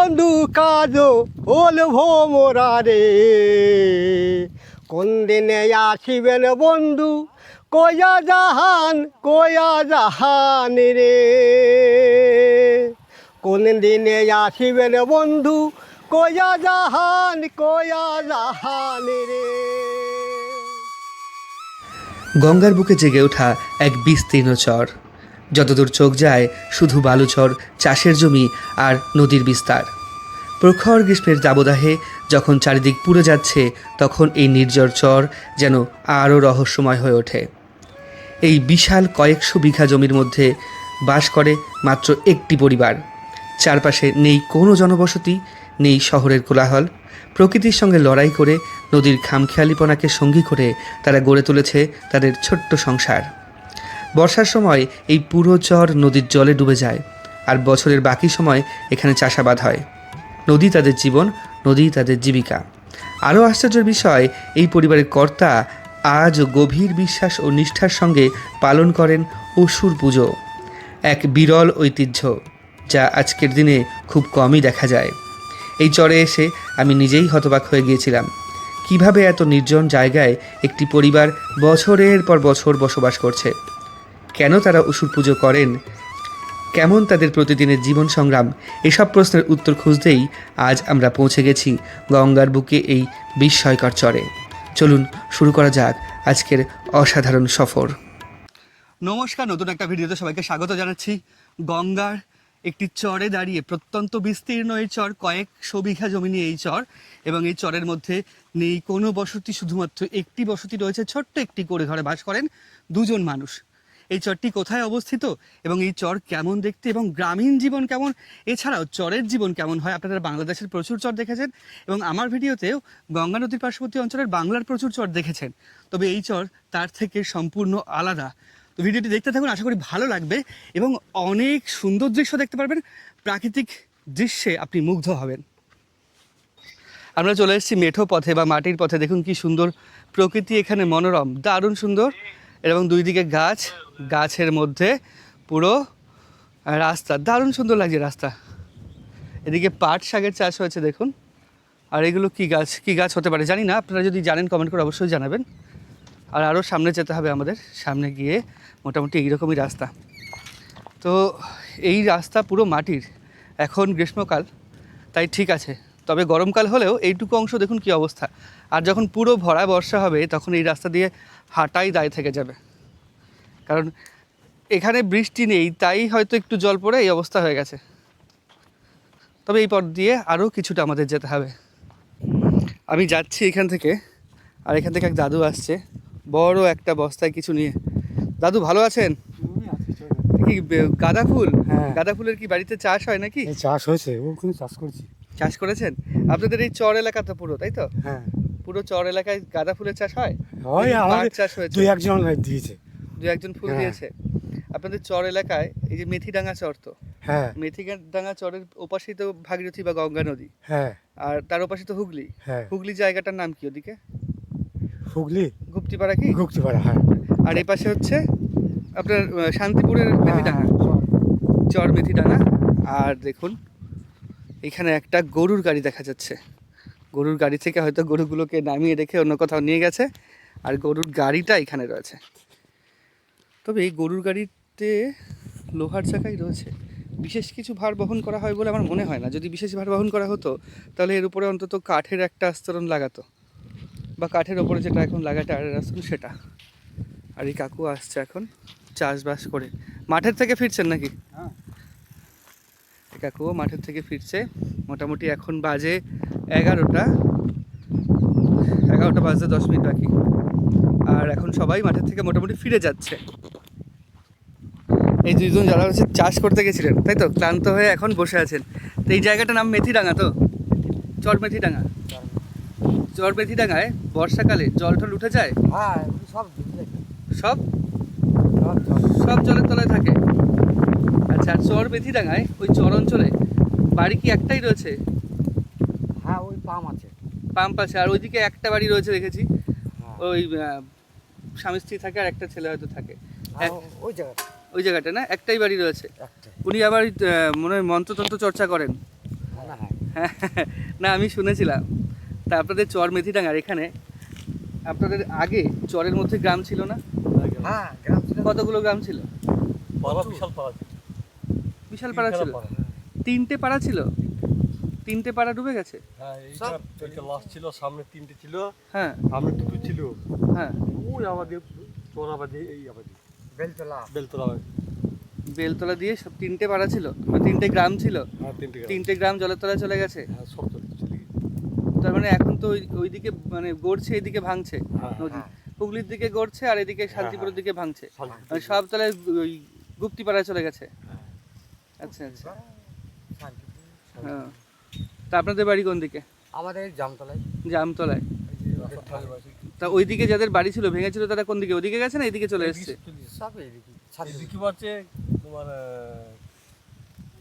বন্ধু কাজো হল ভোমরারে, কোন দিনে আসিবেন বন্ধু কয়া জাহান রে, কোন দিনে আসিবেন বন্ধু কয়া জাহান রে। গঙ্গার বুকে জেগে ওঠা এক বিস্তীর্ণ চর, যতদূর চোখ যায় শুধু বালুচর, চাষের জমি আর নদীর বিস্তার। প্রখর গ্রীষ্মের দাবদাহে যখন চারিদিক পুড়ে যাচ্ছে, তখন এই নির্জর চর যেন আরও রহস্যময় হয়ে ওঠে। এই বিশাল কয়েকশো বিঘা জমির মধ্যে বাস করে মাত্র একটি পরিবার। চারপাশে নেই কোনো জনবসতি, নেই শহরের কোলাহল। প্রকৃতির সঙ্গে লড়াই করে, নদীর খামখেয়ালিপনাকে সঙ্গী করে তারা গড়ে তুলেছে তাদের ছোট্ট সংসার। বর্ষার সময় এই পুরো চর নদীর জলে ডুবে যায়, আর বছরের বাকি সময় এখানে চাষাবাদ হয়। নদী তাদের জীবন, নদী তাদের জীবিকা। আরও আশ্চর্যের বিষয়, এই পরিবারের কর্তা আজও গভীর বিশ্বাস ও নিষ্ঠার সঙ্গে পালন করেন অসুর পুজো, এক বিরল ঐতিহ্য যা আজকের দিনে খুব কমই দেখা যায়। এই চরে এসে আমি নিজেই হতবাক হয়ে গিয়েছিলাম, কিভাবে এত নির্জন জায়গায় একটি পরিবার বছরের পর বছর বসবাস করছে, কেন তারা অসুর পুজো করেন, কেমন তাদের প্রতিদিনের জীবন সংগ্রাম। এসব প্রশ্নের উত্তর খুঁজতেই আজ আমরা পৌঁছে গেছি গঙ্গার বুকে এই বিস্ময়কর চরে। চলুন শুরু করা যাক আজকের অসাধারণ সফর। নমস্কার, নতুন একটা ভিডিওতে সবাইকে স্বাগত জানাচ্ছি। গঙ্গার একটি চরে দাঁড়িয়ে, প্রত্যন্ত বিস্তীর্ণ এই চর, কয়েকশো বিঘা জমি নিয়ে এই চর, এবং এই চরের মধ্যে নেই কোনো বসতি, শুধুমাত্র একটি বসতি রয়েছে, ছোট্ট একটি করে ঘরে বাস করেন দুজন মানুষ। এই চরটি কোথায় অবস্থিত এবং এই চর কেমন দেখতে এবং গ্রামীণ জীবন কেমন, এছাড়াও চরের জীবন কেমন হয়, আপনারা বাংলাদেশের প্রচুর চর দেখেছেন এবং আমার ভিডিওতেও গঙ্গা নদীর পার্শ্ববর্তী অঞ্চলের বাংলার প্রচুর চর দেখেছেন, তবে এই চর তার থেকে সম্পূর্ণ আলাদা। তো ভিডিওটি দেখতে থাকুন, আশা করি ভালো লাগবে এবং অনেক সুন্দর দৃশ্য দেখতে পারবেন। প্রাকৃতিক দৃশ্যে আপনি মুগ্ধ হবেন। আমরা চলে এসেছি মেঠো পথে বা মাটির পথে। দেখুন কি সুন্দর প্রকৃতি, এখানে মনোরম, দারুণ সুন্দর, এবং দুই দিকে গাছ, গাছের মধ্যে পুরো রাস্তা, দারুণ সুন্দর লাগছে রাস্তা। এদিকে পাট শাকের চাষ হয়েছে দেখুন। আর এগুলো কী গাছ হতে পারে জানি না, আপনারা যদি জানেন কমেন্ট করে অবশ্যই জানাবেন। আর আরও সামনে যেতে হবে আমাদের, সামনে গিয়ে মোটামুটি এইরকমই রাস্তা। তো এই রাস্তা পুরো মাটির, এখন গ্রীষ্মকাল তাই ঠিক আছে, তবে গরমকাল হলেও এইটুকু অংশ দেখুন কি অবস্থা। আর যখন পুরো ভরা বর্ষা হবে তখন এই রাস্তা দিয়ে হাঁটাই দায় থেকে যাবে, কারণ এখানে বৃষ্টি নেই, তাই হয়তো একটু জল পড়ে এই অবস্থা হয়ে গেছে। তবে এই পথ দিয়ে আরও কিছুটা আমাদের যেতে হবে। আমি যাচ্ছি এখান থেকে, আর এখান থেকে এক দাদু আসছে বড় একটা বস্তায় কিছু নিয়ে। দাদু ভালো আছেন? কি গাঁদা ফুল? হ্যাঁ। গাঁদা ফুলের কি বাড়িতে চাষ হয় নাকি? চাষ হয়েছে, ওখানে চাষ করছি। চাষ করেছেন? আপনাদের এই চর এলাকা তো পুরো, তাই তো? হ্যাঁ, পুরো চর এলাকায় গাঁদা ফুলের চাষ হয়? হয়, নাকি আমাদের পাট চাষ হয়েছে? দুই একজন দিয়েছে। দু একজন ফুল হ্যাঁ। দিয়েছে। আপনাদের চর এলাকায় এই যে মেথিডাঙ্গা চর, তো হ্যাঁ, মেথিডাঙ্গা চরের ওপাশেই তো ভাগীরথী বা গঙ্গা নদী, হ্যাঁ, আর তার ওপাশে তো হুগলি। হ্যাঁ। হুগলি জায়গাটার নাম কি ওদিকে? হুগলি গুপ্তিপাড়া কি? গুপ্তিপাড়া, হ্যাঁ। আর এই পাশে হচ্ছে আপনার শান্তিপুরের মেথিডাঙ্গা, চর মেথিডাঙ্গা। আর দেখুন এখানে একটা গরুর গাড়ি দেখা যাচ্ছে। গরুর গাড়ি থেকে হয়তো গরুগুলোকে নামিয়ে রেখে অন্য কোথাও নিয়ে গেছে, আর গরুর গাড়িটা এখানে রয়েছে। তবে এই গরুর গাড়িতে লোহার চাকাই রয়েছে, বিশেষ কিছু ভার বহন করা হয় বলে আমার মনে হয় না। যদি বিশেষ ভার বহন করা হতো তাহলে এর উপরে অন্তত কাঠের একটা আস্তরণ লাগাতো, বা কাঠের ওপরে যেটা এখন লাগায় টায়ারের আস্তরণ, সেটা। আর এই কাকু আসছে এখন চাষবাস করে, মাঠের থেকে ফিরছেন নাকি? হ্যাঁ। এই কাকুও মাঠের থেকে ফিরছে। মোটামুটি এখন বাজে 11টা বাজতে 10 মিনিট বাকি, আর এখন সবাই মাঠের থেকে মোটামুটি ফিরে যাচ্ছে। এই দুইজন যারা হচ্ছে চাষ করতে গেছিলেন, তাই তো, ক্লান্ত হয়ে এখন বসে আছেন। তো এই জায়গাটার নাম মেথিডাঙ্গা, তো চর মেথিডাঙ্গা। চর মেথিডাঙ্গায় বর্ষাকালে জল টল উঠে যায়, হ্যাঁ, সব সব জলের তলায় থাকে। আচ্ছা, আর চর মেথিডাঙ্গায় ওই চর অঞ্চলে বাড়ি কি একটাই রয়েছে? হ্যাঁ, ওই পাম আছে। পাম্প আছে, আর ওইদিকে একটা বাড়ি রয়েছে দেখেছি, হ্যাঁ। ওই স্বামী স্ত্রী থাকে আর একটা ছেলে হয়তো থাকে। ওই জায়গাটা ওই জায়গাটা না, একটাই বাড়ি রয়েছে। একটা। উনি আবার মনে হয় মন্ত্রতন্ত্র চর্চা করেন। হ্যাঁ, হ্যাঁ, না আমি শুনেছিলাম। তা আপনাদের চর মেথিডাঙ্গার এখানে আপনাদের আগে চরের মধ্যে গ্রাম ছিল না? হ্যাঁ গ্রাম ছিল। কতগুলো গ্রাম ছিল? পাড়া বিশাল পাড়া বিশাল পাড়া ছিল, 3টে পাড়া ছিল, 3টে পাড়া ডুবে গেছে। হ্যাঁ এইটা লাস্ট ছিল, সামনে 3টে ছিল, হ্যাঁ সামনে 2টো ছিল, হ্যাঁ, ওই আমাদের চোরাবাদি এই আবাদি বেলতলা। বেলতলা। বেলতলা দিয়ে সব 3টে পাড়া ছিল, 3টে গ্রাম ছিল, হ্যাঁ 3টে 3টে গ্রাম জলের তলায় চলে গেছে। হ্যাঁ সব চলে গেছে। তার মানে এখন তো ওইদিকে মানে গড়ছে, এইদিকে ভাঙছে হ্যাঁ, নদী, হ্যাঁ। হুগলির দিকে গড়ছে আর এদিকে শান্তিপুরের দিকে ভাঙছে, শান্তিপুর। মানে সব তাহলে ওই গুপ্তিপাড়ায় চলে গেছে। হ্যাঁ। আচ্ছা আচ্ছা, শান্তিপুর। হ্যাঁ। তা আপনাদের বাড়ি কোন দিকে? আমাদের জামতলায়। জামতলায়। তা ওইদিকে যাদের বাড়ি ছিল ভেঙেছিল তারা কোন দিকে, ওদিকে গেছে না এদিকে চলে এসছে? সব এইদিকে শান্তিপুর। এদিকেও আছে তোমার,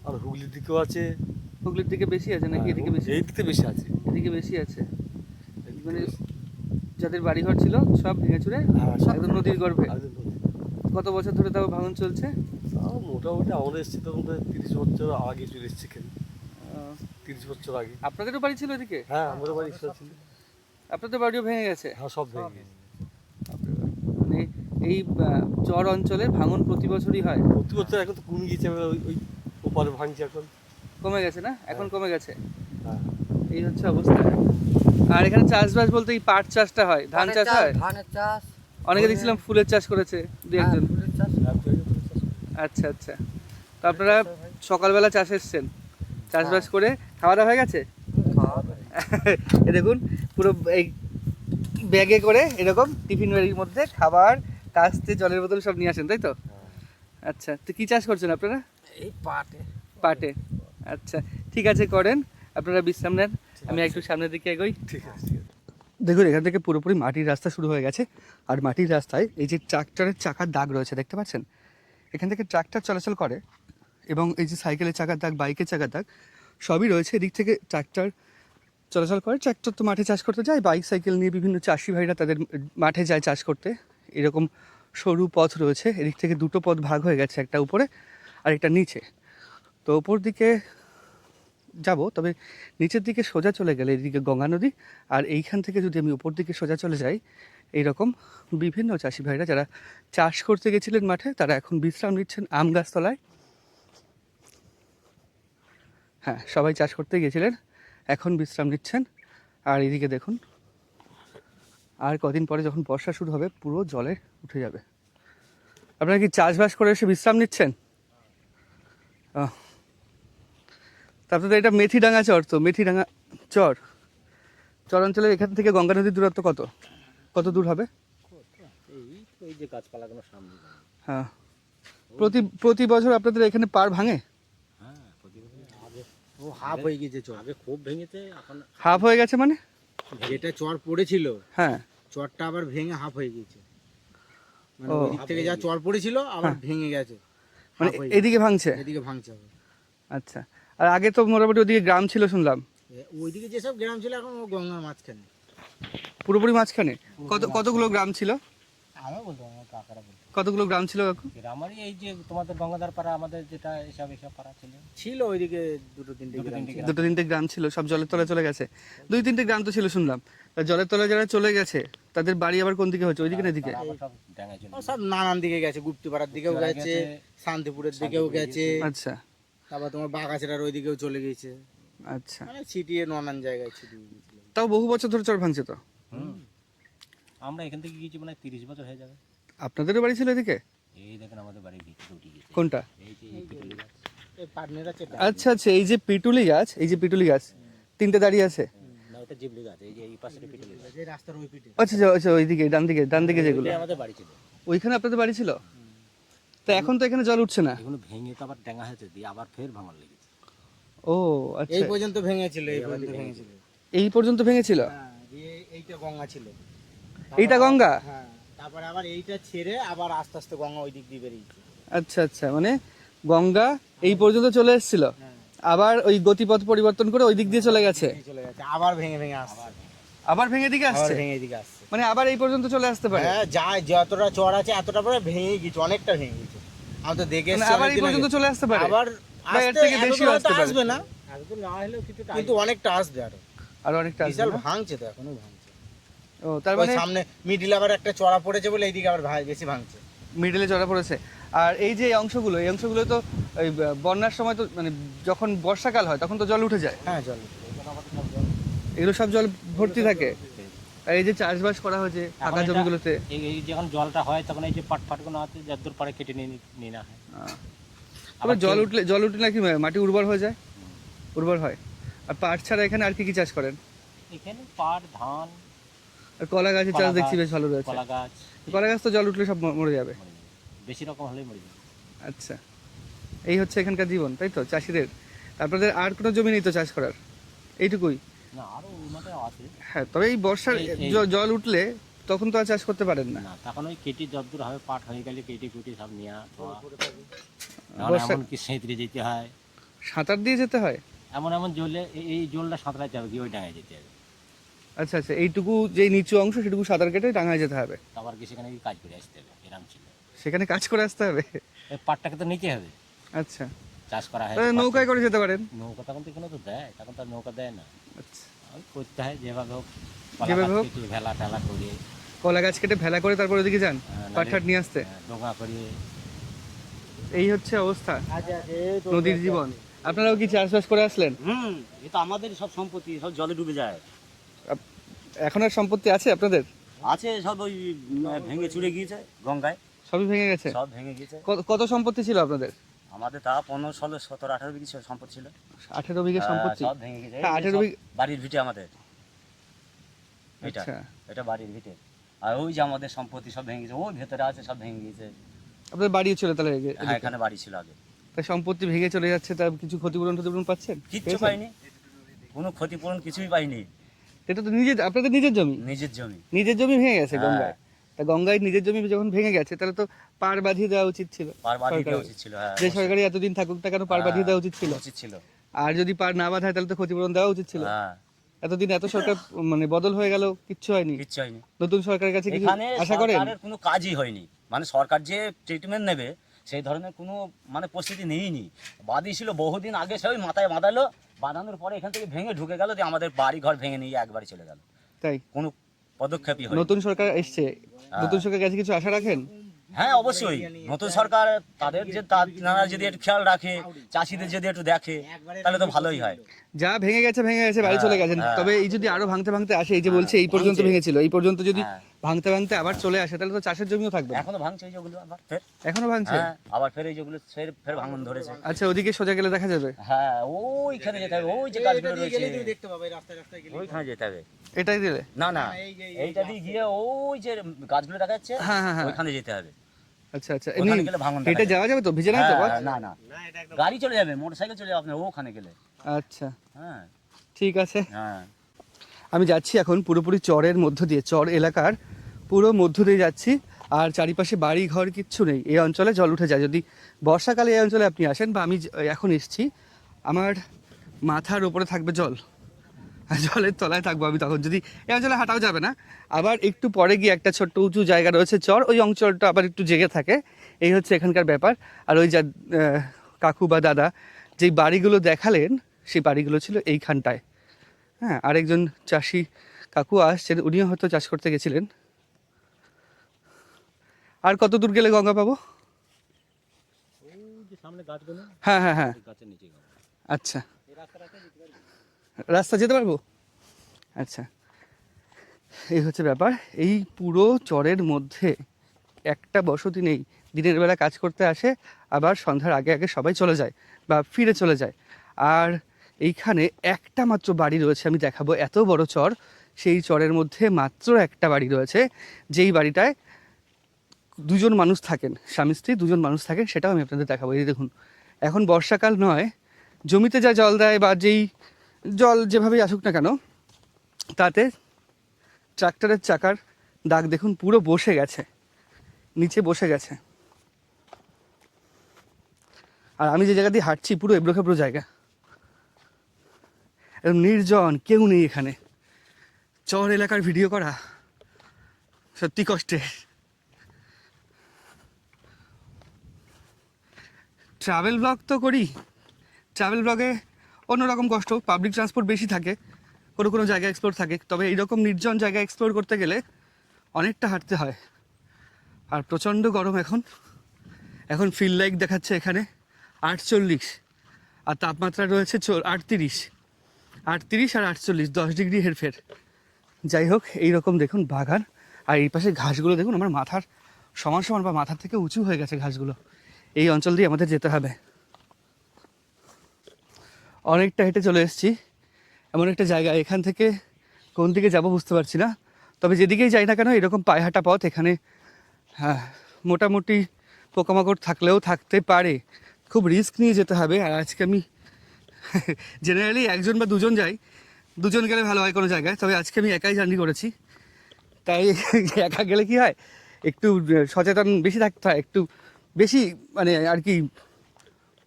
আর হুগলির দিকেও আছে। হুগলির দিকে বেশি আছে নাকি এদিকে বেশি? এই দিকে বেশি আছে। এদিকে বেশি আছে, মানে যাদের বাড়িঘর ছিল সব ভেঙে চুরে হ্যাঁ, একদম নদীর গর্ভে। আমাদের নদী। কত বছর ধরে তাও ভাঙন চলছে? তাও মোটামুটি আমরা এসেছি তখন তো 30 বছর আগে চলে এসেছি। কেন আহ, 30 বছর আগে। আপনাদেরও বাড়ি ছিল এদিকে? হ্যাঁ আমাদের বাড়ি ছিল। আপনাদের বাড়িও ভেঙে গেছে? হ্যাঁ সব ভেঙে গেছে। মানে এই চর অঞ্চলে ভাঙন প্রতি বছরই হয়? প্রতি বছর এখন তো কমে গিয়েছে, ওই ওই ওপারে ভাঙছে এখন। কমে গেছে না এখন? কমে গেছে, হ্যাঁ এই হচ্ছে অবস্থা। আর এখানে চাষবাস বলতে এই পাট চাষটা হয়, ধান চাষ হয়, ধানের চাষ। অনেকে দেখছিলাম ফুলের চাষ করেছে দু একজন। হ্যাঁ, ফুলের চাষ। আচ্ছা আচ্ছা, তো আপনারা সকালবেলা চাষ এসছেন, চাষবাস করে খাওয়া দাওয়া হয়ে গেছে? খাওয়া দাওয়া। এ দেখুন পুরো এই ব্যাগে করে এরকম টিফিন ব্যাগের মধ্যে খাবার, কাস্তে, জলের বোতল সব নিয়ে আসেন, তাই তো? আচ্ছা, তো কী চাষ করছেন আপনারা? এই পাটে। পাটে। আচ্ছা ঠিক আছে, করেন আপনারা, বিশ্রাম নেন, আমি একটু সামনের দিকে এগোই। ঠিক আছে ঠিক আছে। দেখুন এখান থেকে পুরোপুরি মাটির রাস্তা শুরু হয়ে গেছে, আর মাটির রাস্তায় এই যে ট্রাক্টরের চাকার দাগ রয়েছে দেখতে পাচ্ছেন, এখান থেকে ট্রাক্টর চলাচল করে, এবং এই যে সাইকেলের চাকার দাগ, বাইকের চাকার দাগ সবই রয়েছে। এদিক থেকে ট্রাক্টর চলাচল করে, ট্রাক্টর তো মাঠে চাষ করতে যায়, বাইক সাইকেল নিয়ে বিভিন্ন চাষি ভাইরা তাদের মাঠে যায় চাষ করতে। এরকম সরু পথ রয়েছে, এদিক থেকে 2টো পথ ভাগ হয়ে গেছে, একটা উপরে আর একটা নিচে। তো ওপর দিকে যাব, তবে নিচের দিকে সোজা চলে গেলে এদিকে গঙ্গা নদী, আর এইখান থেকে যদি আমি উপর দিকে সোজা চলে যাই, এইরকম বিভিন্ন চাষি ভাইরা যারা চাষ করতে গেছিলেন মাঠে, তারা এখন বিশ্রাম নিচ্ছেন আম গাছতলায়। হ্যাঁ, সবাই চাষ করতে গেছিলেন, এখন বিশ্রাম নিচ্ছেন। আর এদিকে দেখুন, আর কদিন পরে যখন বর্ষা শুরু হবে পুরো জলে উঠে যাবে। আপনারা কি চাষবাস করে এসে বিশ্রাম নিচ্ছেন? তারপরে তো এটা মেথিডাঙ্গা চর, তো মেথিডাঙ্গা চর অঞ্চলে এখান থেকে গঙ্গা নদীর দূরত্ব কত দূর হবে? এই যে গাছপালাগুলো সামনে। হ্যাঁ, প্রতি বছর আপনাদের এখানে পার ভাঙে? হ্যাঁ প্রতিবছর আগে ও হাফ হয়ে গেছে চর। আগে খুব ভেঙেছে, এখন হাফ হয়ে গেছে মানে? যেটা চর পড়েছিল, হ্যাঁ, চরটা আবার ভেঙে হাফ হয়ে গেছে। মানে ও। ওই দিক থেকে যা চর পড়েছিল আবার ভেঙে গেছে, মানে half হয়ে এদিকে ভাঙছে? এদিকে ভাঙছে আবার। আচ্ছা, আর আগে তো মোটামুটি ওদিকে গ্রাম ছিল শুনলাম। ওইদিকে যেসব গ্রাম ছিল এখন ও গঙ্গার মাঝখানে। পুরোপুরি মাঝখানে? কতগুলো গ্রাম ছিল? আমরা বলতো, আমার কাকারা বলতো কতগুলো গ্রাম ছিল কাকু? আমারই এই যে তোমাদের গঙ্গাধার পাড়া, আমাদের যেটা এসব পাড়া ছিল। ছিল ওইদিকে দুটো তিনটে গ্রাম ছিল। 2-3টে গ্রাম ছিল, সব জলের তলায় চলে গেছে। 2-3টে গ্রাম তো ছিল শুনলাম। তা জলের তলায় যারা চলে গেছে তাদের বাড়ি আবার কোন দিকে হচ্ছে, ওইদিকে না এদিকে? তারা আবার সব ডাঙায় চলে ও সব নানান দিকে গেছে, গুপ্তিপাড়ার দিকেও গেছে, শান্তিপুরের দিকেও গেছে, আচ্ছা তারপর তোমার বাগাছেরার ওই দিকেও চলে গেছে, আচ্ছা, মানে ছিটিয়ে নানান জায়গায় ছিটিয়ে গেছিল। তাও বহু বছর ধরে চর ভাঙছে তো। আমরা এখান থেকে গিয়েছি মানে 30 বছর হয়ে যাবে। আপনাদেরও বাড়ি ছিল এদিকে? এই দেখেন আমাদের বাড়ির ভিতরে উঠে গেছে। কোনটা? এই যে এই পিটুলি গাছ। এই পাটনের আছে আচ্ছা আচ্ছা, এই যে পিটুলি গাছ, এই যে পিটুলি গাছ 3টে দাঁড়িয়ে আছে। না ওটা জিবলি গাছ, এই যে এই পাশে পিটুলি গাছ। এই রাস্তার ওই পিঠে। আচ্ছা আচ্ছা আচ্ছা, ওইদিকে ডান দিকে যেগুলো, ওইটাই আমাদের বাড়ি ছিল। ওইখানে আপনাদের বাড়ি ছিল? তো এখন তো এখানে জল উঠছে না? এগুলো ভেঙে তো আবার ডাঙা হয়েছে, দিয়ে আবার ফের ভাঙন লেগেছে। ও এই আচ্ছা, পর্যন্ত ভেঙেছিল, এই পর্যন্ত ভেঙেছিল। এই পর্যন্ত ভেঙেছিল? হ্যাঁ, দিয়ে এইটা গঙ্গা ছিল। এইটা গঙ্গা? হ্যাঁ, তারপরে আবার এইটা ছেড়ে আবার আস্তে আস্তে গঙ্গা ওই দিক দিয়ে বেরিয়েছে। আচ্ছা আচ্ছা, মানে গঙ্গা এই পর্যন্ত চলে এসেছিল, আবার ওই গতিপথ পরিবর্তন করে ওই দিক দিয়ে চলে গেছে, এই চলে গেছে, আবার ভেঙে ভেঙে আসছে, আবার ভেঙে দিকে আবার আসছে, ভেঙে এদিকে আসছে। মানে আবার এই পর্যন্ত চলে আসতে পারে? হ্যাঁ, যা যতটা চড় আছে এতটা পরে ভেঙে গেছে, অনেকটা ভেঙে গেছে। আমি তো দেখে মানে এসেছি আবার এই অনেকদিন পর্যন্ত আগে। চলে আসতে পারে? আবার বা এর আসতে থেকে বেশিও এতটা আসতে তো পারে? আসবে না, একদম না হলেও কিছুটা কিন্তু অনেকটা আসবে আরো, আর অনেকটা আসবে বিশাল না? ভাঙছে তো, এখনো ভাঙছে। ও তার ওই মানে সামনে মিডিল আবার একটা চড়া পড়েছে বলে এইদিকে আবার বেশি ভাঙছে। মিডলে চড়া পড়েছে। আর এই যে এই অংশগুলো তো এই বন্যার সময় তো মানে যখন বর্ষাকাল হয় তখন তো জল উঠে যায়, হ্যাঁ জল। এগুলো সব জল ভর্তি থাকে। আর এই যে চাষবাস করা হয়েছে ফাঁকা এখন এটা- জমিগুলোতে, এই যখন জলটা হয় তখন এই যে পাটগুলো আছে যতদূর পারে কেটে নিয়ে না হয়। তবে আবার জল উঠলে নাকি মাটি উর্বর হয়ে যায়, উর্বর হয়। আর পাট ছাড়া এখানে আর কি কি চাষ করেন? এখানে পাট, ধান, আর কলা গাছের চাষ কলা দেখছি গাছ, বেশ ভালো রয়েছে। কলা গাছ, কলা গাছ তো জল উঠলে সব মরে যাবে। মরে যাবে। বেশি রকম হলেই মরে যাবে। আচ্ছা, এই হচ্ছে এখানকার জীবন, তাই তো চাষিদের? আপনাদের আর কোনো জমি নেই তো চাষ করার, এইটুকুই? না আরো উন্নত আছে। হ্যাঁ, তবে এই বর্ষার জল উঠলে তখন তো আর চাষ করতে পারেন না। না তখন ওই কেটে যতদূর হবে পাট হয়ে গেলে কেটে কুটে সব নেওয়া বর্ষা- এমন কি সেঁতরে যেতে হয়, সাঁতার দিয়ে যেতে হয়? এমন জলে এই জলটা সাঁতরাতে হবে, কি ওই ডাঙায় যেতে হবে। আচ্ছা আচ্ছা, এইটুকু যে নিচু অংশ সেটুকু সাঁতার কেটে ডাঙায় যেতে হবে, আবার কি সেখানে গিয়ে কাজ করে আসতে হবে, এরকম ছিল। সেখানে কাজ করে আসতে হবে। এই পাটটাকে তো নিতে হবে, আচ্ছা, চাষ করা হয়। তাহলে নৌকায় করে যেতে পারেন। নৌকা তখন তো এখানে তো দেয়, তখন তো আর নৌকা দেয় না। আচ্ছা, ওই করতে হয় যেভাবে হোক, যেভাবে হোক। ভেলা টেলা করে, কলা গাছ কেটে ভেলা করে তারপর ওদিকে যান পাট ঠাট নিয়ে আসতে। ডোঙা করে। এই হচ্ছে অবস্থা নদীর জীবন। আপনারাও কি চাষবাস করে আসলেন? এ তো আমাদের সব সম্পত্তি সব জলে ডুবে যায়। এখন আর সম্পত্তি আছে আপনাদের? আছে সব ওই ভেঙে চুরে গিয়েছে গঙ্গায়, সবই ভেঙে গেছে? সব ভেঙে গিয়েছে। কত সম্পত্তি ছিল আপনাদের? আমাদের তা 15, 16, 17, 18 বিঘি সম্পত্তি ছিল। 18 বিঘা সম্পত্তি? সব ভেঙে গেছে। হ্যাঁ, এই যে 18 সব বিঘা। বাড়ির ভিটে আমাদের, এটা আচ্ছা, এটা বাড়ির ভিটে। আর ওই যে আমাদের সম্পত্তি সব ভেঙে গেছে, ওই ভেতরে আছে সব ভেঙে গিয়েছে। আপনাদের বাড়িও ছিল তাহলে হ্যাঁ, এখানে বাড়ি ছিল আগে। তাই সম্পত্তি ভেঙে চলে যাচ্ছে, তার কিছু ক্ষতিপূরণ পাচ্ছেন? কিচ্ছু পেয়েছেন? পাইনি, কোনো ক্ষতিপূরণ কিছুই পাইনি। এটা তো আপনাদের নিজের জমি? নিজের জমি। নিজের জমি ভেঙে গেছে হ্যাঁ। গঙ্গায়? তা গঙ্গায় নিজের জমি যখন ভেঙে গেছে তাহলে তো পার বাঁধিয়ে দেওয়া উচিত ছিল। পার বাড়ি দেওয়া সরকারের। উচিত ছিল। হ্যাঁ, যে সরকারি এতদিন থাকুক না কেন পার বাঁধিয়ে দেওয়া উচিত ছিল। উচিত ছিল। আর যদি পার না বাঁধায় তাহলে তো ক্ষতিপূরণ দেওয়া উচিত ছিল। হ্যাঁ, এতদিন এত সরকার মানে বদল হয়ে গেল, কিচ্ছু হয়নি। কিচ্ছু হয়নি। নতুন সরকারের কাছে কিছু এখানে আশা করেন? সরকারের কোনো কাজই হয়নি, মানে সরকার যে ট্রিটমেন্ট নেবে সেই ধরনের কোনো মানে প্রস্তুতি নেইনি। বাঁধিয়েছিল বহুদিন আগে, সে ওই মাথায় বাঁধালো, বাঁধানোর পরে এখান থেকে ভেঙে ঢুকে গেল, যে আমাদের বাড়ি ঘর ভেঙে নিয়ে একবারে চলে গেল। তাই কোনো পদক্ষেপই হয়নি। নতুন সরকার এসছে, নতুন সরকারের কাছে কিছু আশা রাখেন? হ্যাঁ, অবশ্যই নতুন সরকার তাদের যে তারা যদি একটু খেয়াল রাখে, চাষিদের যদি একটু দেখে, তাহলে তো ভালোই হয়। যা ভেঙে গেছে বাড়ি চলে গেছেন, হ্যাঁ। তবে এই যদি আরো ভাঙতে ভাঙতে আসে, এই যে বলছে এই পর্যন্ত ভাঙছে। ভেঙেছিল, এই পর্যন্ত যদি হ্যাঁ। ভাঙতে ভাঙতে আবার চলে আসে তাহলে তো চাষের জমিও থাকবে না। এখনো ভাঙছে এই যেগুলো, আবার ফের এখনো ভাঙছে? হ্যাঁ, আবার ফের এই যেগুলো ফের ভাঙন ধরেছে। আচ্ছা, ওদিকে সোজা গেলে দেখা যাবে? হ্যাঁ, ওইখানে যেতে হবে, ওই যে গাছগুলো রয়েছে দেখতে পাবে রাস্তায় রাস্তায় গেলে। ওইখানে যেতে হবে। এটাই দিলে? না না, এইটা দিয়ে গিয়ে ওই যে গাছগুলো দেখা যাচ্ছে, হ্যাঁ, হ্যাঁ, হ্যাঁ। ওইখানে যেতে হবে। আচ্ছা আচ্ছা, ওখানে এমনি গেলে ভাঙন দেখা হেঁটে যায়। যাওয়া যাবে তো? ভিজে নাই তো? হ্যাঁ, পথ? না না, গাড়ি চলে যাবে, মোটরসাইকেল চলে যাবে আপনার ওখানে গেলে। আচ্ছা, হ্যাঁ ঠিক আছে। হ্যাঁ, আমি যাচ্ছি এখন পুরোপুরি চরের মধ্য দিয়ে, চর এলাকার পুরো মধ্য দিয়ে যাচ্ছি। আর চারিপাশে বাড়ি ঘর কিচ্ছু নেই, এই অঞ্চলে জল উঠে যায়। যদি বর্ষাকালে এই অঞ্চলে আপনি আসেন, বা আমি এখন এসছি, আমার মাথার ওপরে থাকবে জল, আর জলের তলায় থাকবো আমি তখন। যদি এই অঞ্চলে হাঁটাও যাবে না। আবার একটু পরে গিয়ে একটা ছোট্ট উঁচু জায়গা রয়েছে চর, ওই অঞ্চলটা আবার একটু জেগে থাকে। এই হচ্ছে এখানকার ব্যাপার। আর ওই যা কাকু বা দাদা যেই বাড়িগুলো দেখালেন, সেই বাড়িগুলো ছিল এইখানটায়। হ্যাঁ, আরেকজন চাষি কাকু আসছেন, উনিও হয়তো চাষ করতে গেছিলেন। আর কত দূর গেলে গঙ্গা পাবো? ওই যে সামনে গাছগুলো, হ্যাঁ হ্যাঁ হ্যাঁ, ওই গাছের নিচে গেল। আচ্ছা, রাস্তা যেতে পারবো? আচ্ছা, এই হচ্ছে ব্যাপার। এই পুরো চরের মধ্যে একটা বসতি নেই। দিনের বেলা কাজ করতে আসে, আবার সন্ধ্যার আগে আগে সবাই চলে যায় বা ফিরে চলে যায়। আর এইখানে একটা মাত্র বাড়ি রয়েছে, আমি দেখাবো। এত বড় চর, সেই চরের মধ্যে মাত্র একটা বাড়ি রয়েছে, যেই বাড়িটায় দুজন মানুষ থাকেন, স্বামী স্ত্রী দুজন মানুষ থাকেন, সেটাও আমি আপনাদের দেখাবো। এই দেখুন, এখন বর্ষাকাল নয়, জমিতে যা জল দেয় বা যেই জল যেভাবেই আসুক না কেন, তাতে ট্রাক্টরের চাকার দাগ দেখুন, পুরো বসে গেছে, নিচে বসে গেছে। আর আমি যে জায়গা দিয়ে হাঁটছি পুরো এবড়ো খেবড়ো জায়গা, একদম নির্জন, কেউ নেই এখানে। চর এলাকার ভিডিও করা সত্যি কষ্টের। ট্রাভেল ব্লগ তো করি, ট্রাভেল ব্লগে অন্যরকম কষ্ট, পাবলিক ট্রান্সপোর্ট বেশি থাকে, কোনো কোনো জায়গায় এক্সপ্লোর থাকে, তবে এইরকম নির্জন জায়গায় এক্সপ্লোর করতে গেলে অনেকটা হাঁটতে হয়। আর প্রচণ্ড গরম এখন ফিল লাইক দেখাচ্ছে এখানে 48, আর তাপমাত্রা রয়েছে 38 আর 48, 10 ডিগ্রি হেরফের। যাই হোক, এইরকম দেখুন বাগান, আর এই পাশে ঘাসগুলো দেখুন আমার মাথার সমান সমান বা মাথার থেকে উঁচু হয়ে গেছে ঘাসগুলো। এই অঞ্চল দিয়ে আমাদের যেতে হবে। অনেকটা হেঁটে চলে এসেছি এমন একটা জায়গা, এখান থেকে কোন দিকে যাব বুঝতে পারছি না। তবে যেদিকেই যাই না কেন এরকম পায়ে হাঁটা পথ, এখানে হ্যাঁ মোটামুটি পোকামাকড় থাকলেও থাকতে পারে, খুব রিস্ক নিয়ে যেতে হবে। আর আজকে আমি জেনারেলি একজন বা দুজন যাই, দুজন গেলে ভালো হয় কোনো জায়গায়, তবে আজকে আমি একাই জার্নি করেছি। তাই একা গেলে কি হয়, একটু সচেতন বেশি থাকতে হয়, একটু বেশি মানে আর কি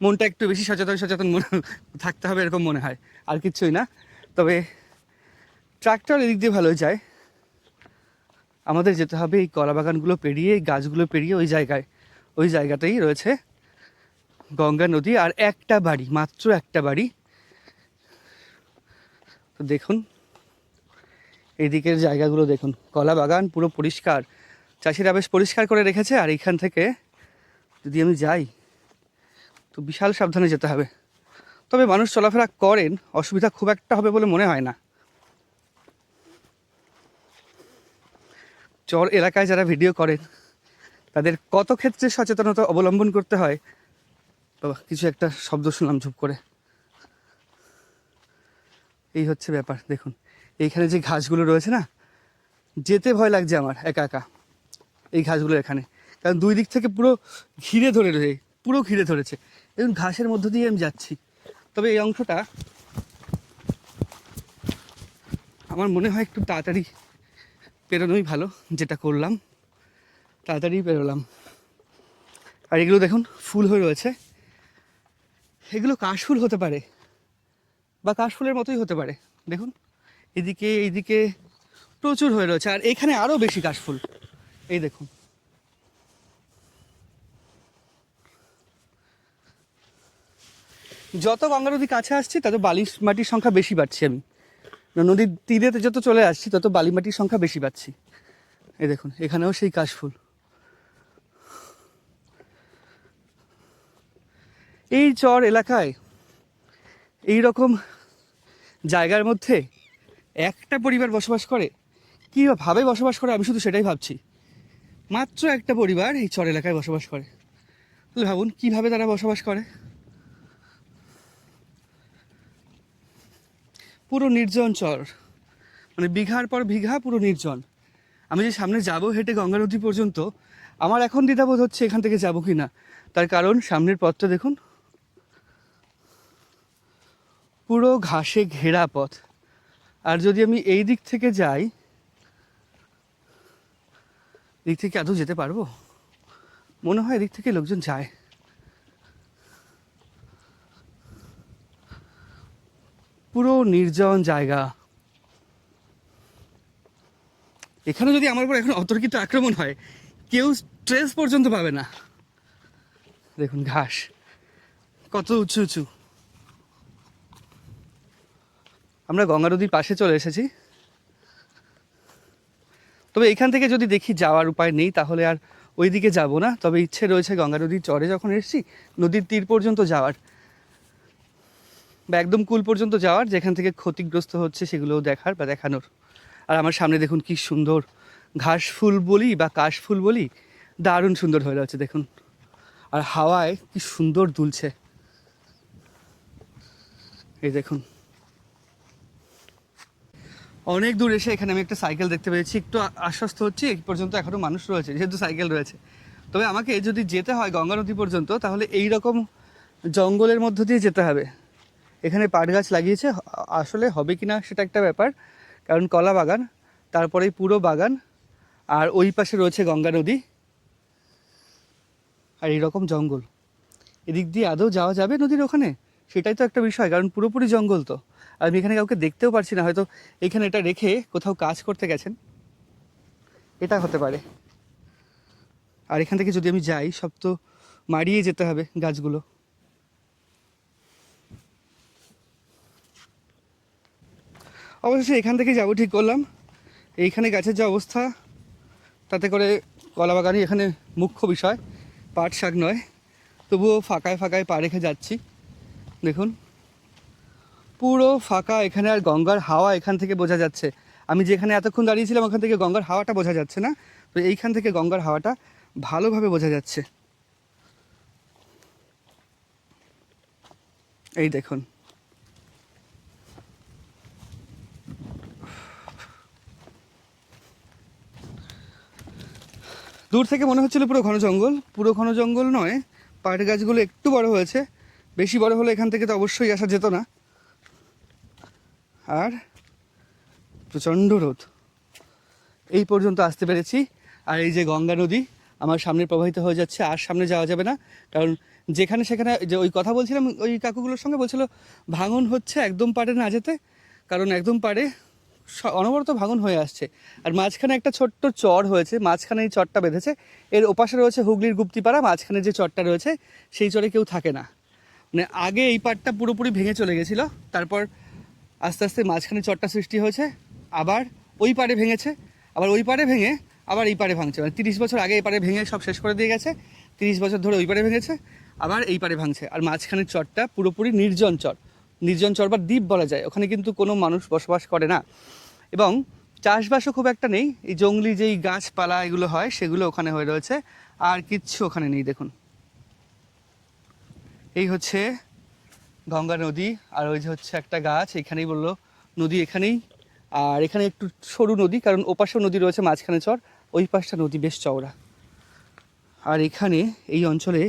মনটা একটু বেশি সচেতন মনে থাকতে হবে এরকম মনে হয়, আর কিচ্ছুই না। তবে ট্রাক্টর এদিক দিয়ে ভালো যায়। আমাদের যেতে হবে এই কলা বাগানগুলো পেরিয়ে, এই গাছগুলো পেরিয়ে ওই জায়গাতেই রয়েছে গঙ্গা নদী, আর একটা বাড়ি, মাত্র একটা বাড়ি। তো দেখুন এদিকের জায়গাগুলো দেখুন, কলা বাগান পুরো পরিষ্কার, চাষিরা বেশ পরিষ্কার করে রেখেছে। আর এইখান থেকে যদি আমি যাই তো বিশাল সাবধানে যেতে হবে। তবে মানুষ চলাফেরা করেন, অসুবিধা খুব একটা হবে বলে মনে হয় না। চর এলাকায় যারা ভিডিও করেন তাদের কত ক্ষেত্রে সচেতনতা অবলম্বন করতে হয়। বাবা, কিছু একটা শব্দ শুনলাম ঝুপ করে, এই হচ্ছে ব্যাপার। দেখুন এইখানে যে ঘাসগুলো রয়েছে না, যেতে ভয় লাগছে আমার একা একা এই ঘাসগুলো এখানে, কারণ দুই দিক থেকে পুরো ঘিরে ধরেছে। এবং ঘাসের মধ্য দিয়ে আমি যাচ্ছি। তবে এই অংশটা আমার মনে হয় একটু তাড়াতাড়ি পেরোনোই ভালো, যেটা করলাম তাড়াতাড়ি পেরোলাম। আর এগুলো দেখুন ফুল হয়ে রয়েছে, এগুলো কাশফুল হতে পারে বা কাশফুলের মতোই হতে পারে। দেখুন এইদিকে প্রচুর হয়ে রয়েছে, আর এখানে আরও বেশি কাশফুল। এই দেখুন, যত গঙ্গা নদী কাছে আসছি তত বালি মাটির সংখ্যা বেশি পাচ্ছি আমি। নদীর তীরেতে যত চলে আসছি তত বালি মাটির সংখ্যা বেশি পাচ্ছি। এই দেখুন এখানেও সেই কাশফুল। এই চর এলাকায় এই রকম জায়গার মধ্যে একটা পরিবার বসবাস করে, কীভাবে বসবাস করে আমি শুধু সেটাই ভাবছি। মাত্র একটা পরিবার এই চর এলাকায় বসবাস করে, তাহলে ভাবুন কীভাবে তারা বসবাস করে। পুরো নির্জন চর, মানে বিঘার পর বিঘা পুরো নির্জন। আমি যে সামনে যাব হেঁটে গঙ্গা নদী পর্যন্ত, আমার এখন দ্বিধাবোধ হচ্ছে এখান থেকে যাব কি না। তার কারণ সামনের পথটা দেখুন, পুরো ঘাসে ঘেরা পথ। আর যদি আমি এই দিক থেকে যাই, দিক থেকে আদৌ যেতে পারবো? মনে হয় এদিক থেকে লোকজন যায়। পুরো নির্জন জায়গা। এখানে যদি আমার উপর এখন অতর্কিত আক্রমণ হয়, কেউ ট্রেস পর্যন্ত পাবে না। দেখুন ঘাস কত উঁচু উঁচু। আমরা গঙ্গা নদীর পাশে চলে এসেছি। তবে এখান থেকে যদি দেখি যাওয়ার উপায় নেই, তাহলে আর ওই দিকে যাবো না। তবে ইচ্ছে রয়েছে গঙ্গা নদীর চরে যখন এসেছি নদীর তীর পর্যন্ত যাওয়ার, বা একদম কুল পর্যন্ত যাওয়ার, যেখান থেকে ক্ষতিগ্রস্ত হচ্ছে সেগুলোও দেখার বা দেখানোর। আর আমার সামনে দেখুন কি সুন্দর ঘাস ফুল বলি বা কাশ ফুল বলি, দারুণ সুন্দর হয়ে রয়েছে দেখুন। আর হাওয়ায় কি সুন্দর দুলছে, এই দেখুন। অনেক দূর এসে এখানে আমি একটা সাইকেল দেখতে পেয়েছি, একটু আশ্বস্ত হচ্ছি এই পর্যন্ত এখনও মানুষ রয়েছে, যেহেতু সাইকেল রয়েছে। তবে আমাকে যদি যেতে হয় গঙ্গা নদী পর্যন্ত, তাহলে এই রকম জঙ্গলের মধ্য দিয়ে যেতে হবে। এখানে পাট গাছ লাগিয়েছে, আসলে হবে কি না সেটা একটা ব্যাপার, কারণ কলা বাগান, তারপরেই পুরো বাগান, আর ওই পাশে রয়েছে গঙ্গা নদী, আর এইরকম জঙ্গল। এদিক দিয়ে আদৌ যাওয়া যাবে নদীর ওখানে, সেটাই তো একটা বিষয়, কারণ পুরোপুরি জঙ্গল তো। আর আমি এখানে কাউকে দেখতেও পারছি না, হয়তো এখানে এটা রেখে কোথাও কাজ করতে গেছেন, এটা হতে পারে। আর এখান থেকে যদি আমি যাই, সব তো মারিয়ে যেতে হবে গাছগুলো। অবশ্যই এখান থেকে যাবো ঠিক করলাম। এইখানে গাছের যে অবস্থা, তাতে করে কলা বাগানই এখানে মুখ্য বিষয়, পাট শাক নয়। তবুও ফাঁকায় ফাঁকায় পা রেখে যাচ্ছি। দেখুন পুরো ফাঁকা এখানে, আর গঙ্গার হাওয়া এখান থেকে বোঝা যাচ্ছে। আমি যেখানে এতক্ষণ দাঁড়িয়েছিলাম ওখান থেকে গঙ্গার হাওয়াটা বোঝা যাচ্ছে না, তো এইখান থেকে গঙ্গার হাওয়াটা ভালোভাবে বোঝা যাচ্ছে। এই দেখুন, দূর থেকে মনে হচ্ছিল পুরো ঘন জঙ্গল। পুরো ঘন জঙ্গল নয়, পাট গাছগুলো একটু বড় হয়েছে, বেশি বড় হলে এখান থেকে তো অবশ্যই আসা যেত না। আর প্রচণ্ড রোদ, এই পর্যন্ত আসতে পেরেছি। আর এই যে গঙ্গা নদী আমার সামনে প্রবাহিত হয়ে যাচ্ছে, আর সামনে যাওয়া যাবে না, কারণ যেখানে সেখানে যে ওই কথা বলছিলাম ওই কাকুগুলোর সঙ্গে, বলছিল ভাঙন হচ্ছে, একদম পাড়ে না যেতে, কারণ একদম পাড়ে অনবরত ভাঙন হয়ে আসছে। আর মাঝখানে একটা ছোট্ট চর হয়েছে, মাঝখানে এই চরটা বেঁধেছে, এর ওপাশে রয়েছে হুগলির গুপ্তিপাড়া, মাঝখানে যে চরটা রয়েছে সেই চরে কেউ থাকে না। মানে আগে এই পাড়টা পুরোপুরি ভেঙে চলে গেছিলো, তারপর আস্তে আস্তে মাঝখানে চরটা সৃষ্টি হয়েছে, আবার ওই পাড়ে ভেঙেছে, আবার ওই পাড়ে ভেঙে আবার এই পাড়ে ভাঙছে। মানে 30 বছর আগে এই পাড়ে ভেঙে সব শেষ করে দিয়ে গেছে, 30 বছর ধরে ওই পাড়ে ভেঙেছে, আবার এই পাড়ে ভাঙছে। আর মাঝখানের চরটা পুরোপুরি নির্জন চর, নির্জন চর বা দ্বীপ বলা যায়। ওখানে কিন্তু কোনো মানুষ বসবাস করে না, এবং চাষবাসও খুব একটা নেই। এই জঙ্গলি যেই গাছপালা এগুলো হয় সেগুলো ওখানে হয়ে রয়েছে, আর কিচ্ছু ওখানে নেই। দেখুন এই হচ্ছে গঙ্গা নদী, আর ওই যে হচ্ছে একটা গাছ, এখানেই বললো নদী এখানেই। আর এখানে একটু সরু নদী, কারণ ওপাশেও নদী রয়েছে, মাঝখানে চর, ওই পাশটা নদী বেশ চওড়া। আর এখানে এই অঞ্চলে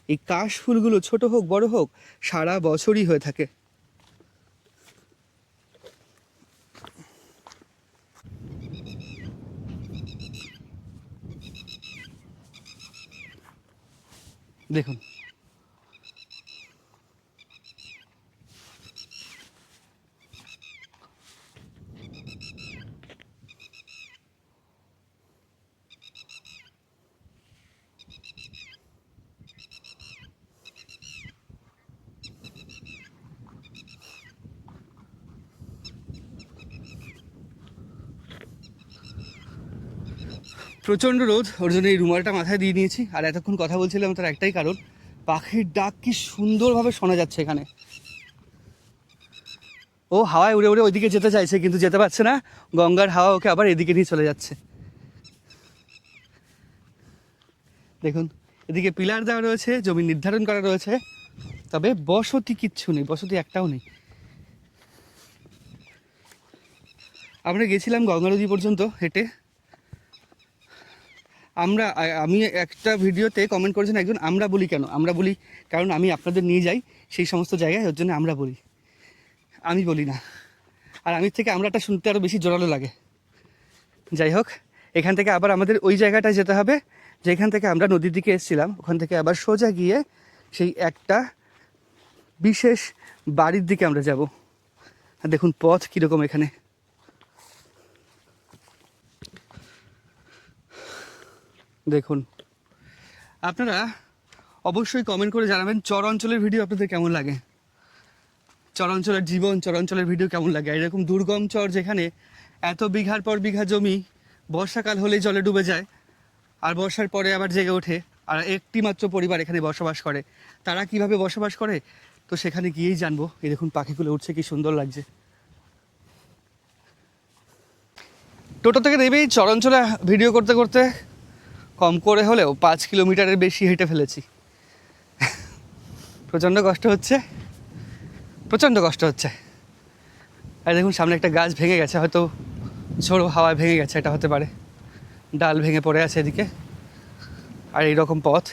এই কাশ ফুলগুলো ছোট হোক বড় হোক সারা বছরই হয়ে থাকে। দেখুন প্রচণ্ড রোদ, ওর জন্য এই রুমালটা মাথায় দিয়ে নিয়েছি। আর এতক্ষণ কথা বলছিলাম তার একটাই কারণ, পাখির ডাক কি সুন্দরভাবে শোনা যাচ্ছে এখানে। ও হাওয়ায় উড়ে উড়ে ওইদিকে যেতে চাইছে, কিন্তু যেতে পারছে না, গঙ্গার হাওয়া ওকে আবার এদিকে নিয়ে চলে যাচ্ছে। দেখুন এদিকে পিলার দেওয়া রয়েছে, জমি নির্ধারণ করা রয়েছে, তবে বসতি কিচ্ছু নেই, বসতি একটাও নেই। আমরা গেছিলাম গঙ্গা নদী পর্যন্ত হেঁটে। আমি একটা ভিডিওতে কমেন্ট করেছেন একজন, আমরা বলি কেন, আমরা বলি কারণ আমি আপনাদের নিয়ে যাই সেই সমস্ত জায়গায়, ওর জন্য আমরা বলি, আমি বলি না। আর আমি থেকে আমরাটা শুনতে আরও বেশি জোরালো লাগে। যাই হোক, এখান থেকে আবার আমাদের ওই জায়গাটায় যেতে হবে যেখান থেকে আমরা নদীর দিকে এসেছিলাম, ওখান থেকে আবার সোজা গিয়ে সেই একটা বিশেষ বাড়ির দিকে আমরা যাব। আর দেখুন পথ কীরকম এখানে। দেখুন আপনারা অবশ্যই কমেন্ট করে জানাবেন চর অঞ্চলের ভিডিও আপনাদের কেমন লাগে, চর অঞ্চলের জীবন, চর অঞ্চলের ভিডিও কেমন লাগে। এরকম দুর্গম চর যেখানে এত বিঘার পর বিঘা জমি বর্ষাকাল হলেই জলে ডুবে যায়, আর বর্ষার পরে আবার জেগে ওঠে, আর একটি মাত্র পরিবার এখানে বসবাস করে। তারা কিভাবে বসবাস করে তো সেখানে গিয়েই জানবো। এই দেখুন পাখিগুলো উঠছে, কি সুন্দর লাগছে। টোটো থেকে নেবেই চর অঞ্চলে ভিডিও করতে করতে কম করে হলেও 5 কিলোমিটারের বেশি হেঁটে ফেলেছি। প্রচণ্ড কষ্ট হচ্ছে, প্রচণ্ড কষ্ট হচ্ছে। আর দেখুন সামনে একটা গাছ ভেঙে গেছে, হয়তো ঝোড়ো হাওয়ায় ভেঙে গেছে, এটা হতে পারে, ডাল ভেঙে পড়ে আছে এদিকে। আর এইরকম পথ,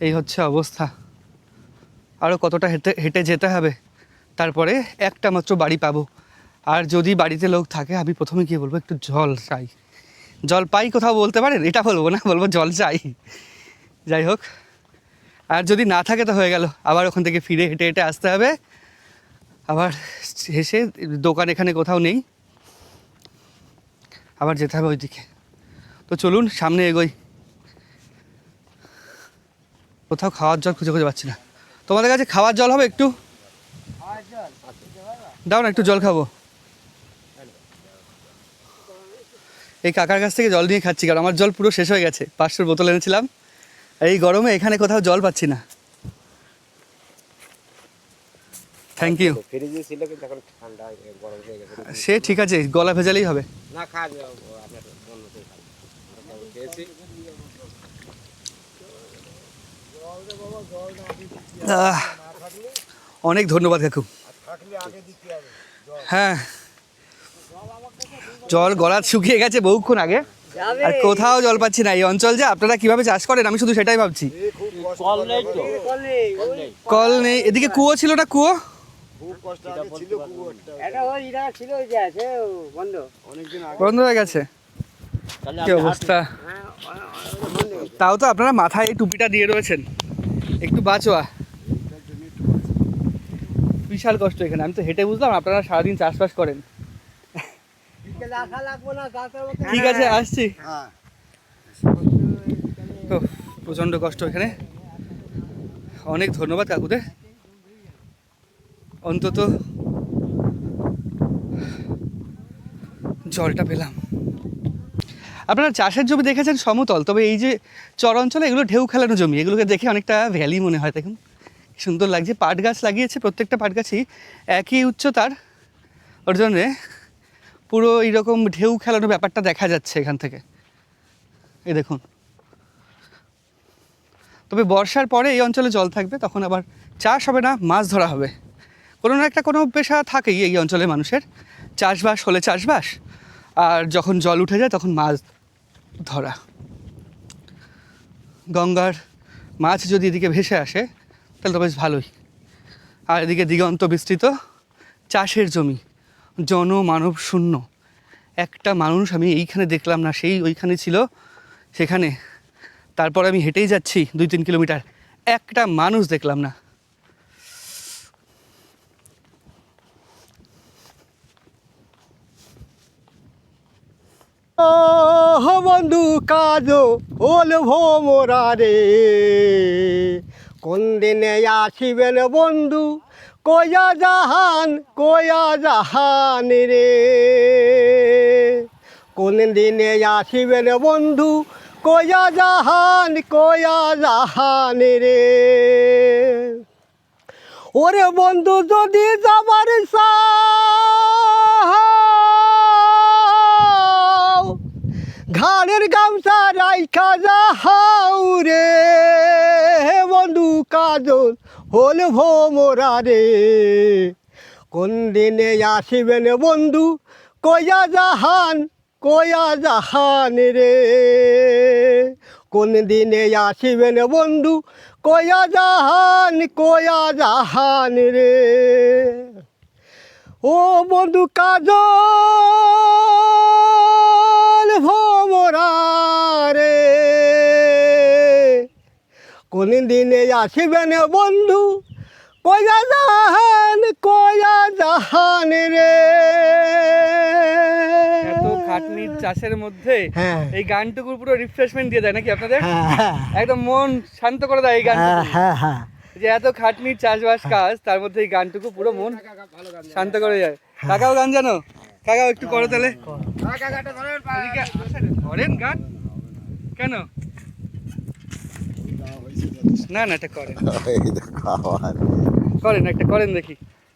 এই হচ্ছে অবস্থা। আরও কতটা হেঁটে হেঁটে যেতে হবে, তারপরে একটা মাত্র বাড়ি পাবো। আর যদি বাড়িতে লোক থাকে আমি প্রথমে গিয়ে বলবো একটু জল চাই, জল পাই কোথাও বলতে পারেন, এটা বলবো না, বলবো জল চাই। যাই হোক, আর যদি না থাকে তো হয়ে গেল, আবার ওখান থেকে ফিরে হেঁটে হেঁটে আসতে হবে। আবার হেসে দোকান এখানে কোথাও নেই, আবার যেতে হবে ওইদিকে। তো চলুন সামনে এগোই। কোথাও খাওয়ার জল খুঁজে পাচ্ছি না। তোমাদের কাছে খাওয়ার জল হবে একটু? দাও না একটু জল খাবো। এই কাকার কাছ থেকে জল নিয়ে খাচ্ছি, কারণ আমার জল পুরো শেষ হয়ে গেছে। 500 বোতল এনেছিলাম, এই গরমে এখানে কোথাও জল পাচ্ছি না। Thank you. ফ্রিজে ছিল কিন্তু এখন ঠান্ডা গরম হয়ে গেছে। সে ঠিক আছে, গলা ভেজালেই হবে। না খাওয়া আপনার বন্ধুতেই খাবো খেয়েছি। অনেক ধন্যবাদ কাকু। হ্যাঁ, জল গলা শুকিয়ে গেছে বহুক্ষণ আগে, আর কোথাও জল পাচ্ছি না। এই অঞ্চল যে আপনারা কিভাবে চাষ করেন আমি শুধু সেটাই ভাবছি। কল নেই তো, কল নেই, এদিকে কুয়ো ছিল না? কুয়ো বন্ধ হয়ে গেছে, তাহলে কি অবস্থা। তাও তো আপনারা মাথায় এই টুপিটা দিয়ে রয়েছেন, একটু বাঁচোয়া। বিশাল কষ্ট এখানে, আমি তো হেঁটে বুঝলাম, আপনারা সারাদিন চাষবাস করেন। ঠিক আছে, আসছি। তো প্রচণ্ড কষ্ট এখানে। অনেক ধন্যবাদ কাকুদের, অন্তত জলটা পেলাম। আপনারা চাষের জমি দেখেছেন সমতল, তবে এই যে চর অঞ্চলে এগুলো ঢেউ খেলানো জমি, এগুলোকে দেখে অনেকটা ভ্যালি মনে হয়। দেখুন কি সুন্দর লাগছে। পাট গাছ লাগিয়েছে, প্রত্যেকটা পাট গাছই একই উচ্চতার, ওর জন্যে পুরো এইরকম ঢেউ খেলানো ব্যাপারটা দেখা যাচ্ছে এখান থেকে। এই দেখুন, তবে বর্ষার পরে এই অঞ্চলে জল থাকবে, তখন আবার চাষ হবে না, মাছ ধরা হবে। কোনো না একটা কোনো পেশা থাকেই এই অঞ্চলে মানুষের। চাষবাস হলে চাষবাস, আর যখন জল উঠে যায় তখন মাছ ধরা। গঙ্গার মাছ যদি এদিকে ভেসে আসে তাহলে তো বেশ ভালোই। আর এদিকে দিগন্ত বিস্তৃত চাষের জমি, জনমানব শূন্য। একটা মানুষ আমি এইখানে দেখলাম না, সেই ওইখানে ছিল সেখানে। তারপর আমি হেঁটেই যাচ্ছি 2-3 কিলোমিটার, একটা মানুষ দেখলাম না। বন্ধু কাজ হল ভোমরা রে, কোন দিনে আসিবেন বন্ধু কয়া জাহান রে, কোন দিনে আসিবেন বন্ধু কয়া জাহান রে। ওরে বন্ধু যদি যাবার ঘাড়ের গামছা রাইখা যাহাও রে, বন্ধু কাজল হল ভোমরা রে, কোন দিনে আসিবেন বন্ধু কয়া জাহান রে, কোন দিনে আসিবেন বন্ধু কয়া জাহান রে। ও বন্ধু কাজল ভোমরা রে, কোন দিনে আসিবেন বন্ধু কয়া জাহান রে। এত খাটনির চাষের মধ্যে হ্যাঁ। এই গানটুকুর পুরো রিফ্রেশমেন্ট দিয়ে দেয় নাকি আপনাদের? হ্যাঁ একদম মন শান্ত করে দেয় এই গান। হ্যাঁ হ্যাঁ, যে এত খাটনির চাষবাস কাজ, তার মধ্যে এই গানটুকু পুরো মন শান্ত করে যায়। কাকাও গান জানো? কাকাও একটু করো তাহলে। এদিকে আসেন, করেন গান কেন? না না, এটা করেন, করেন একটা, করেন দেখি।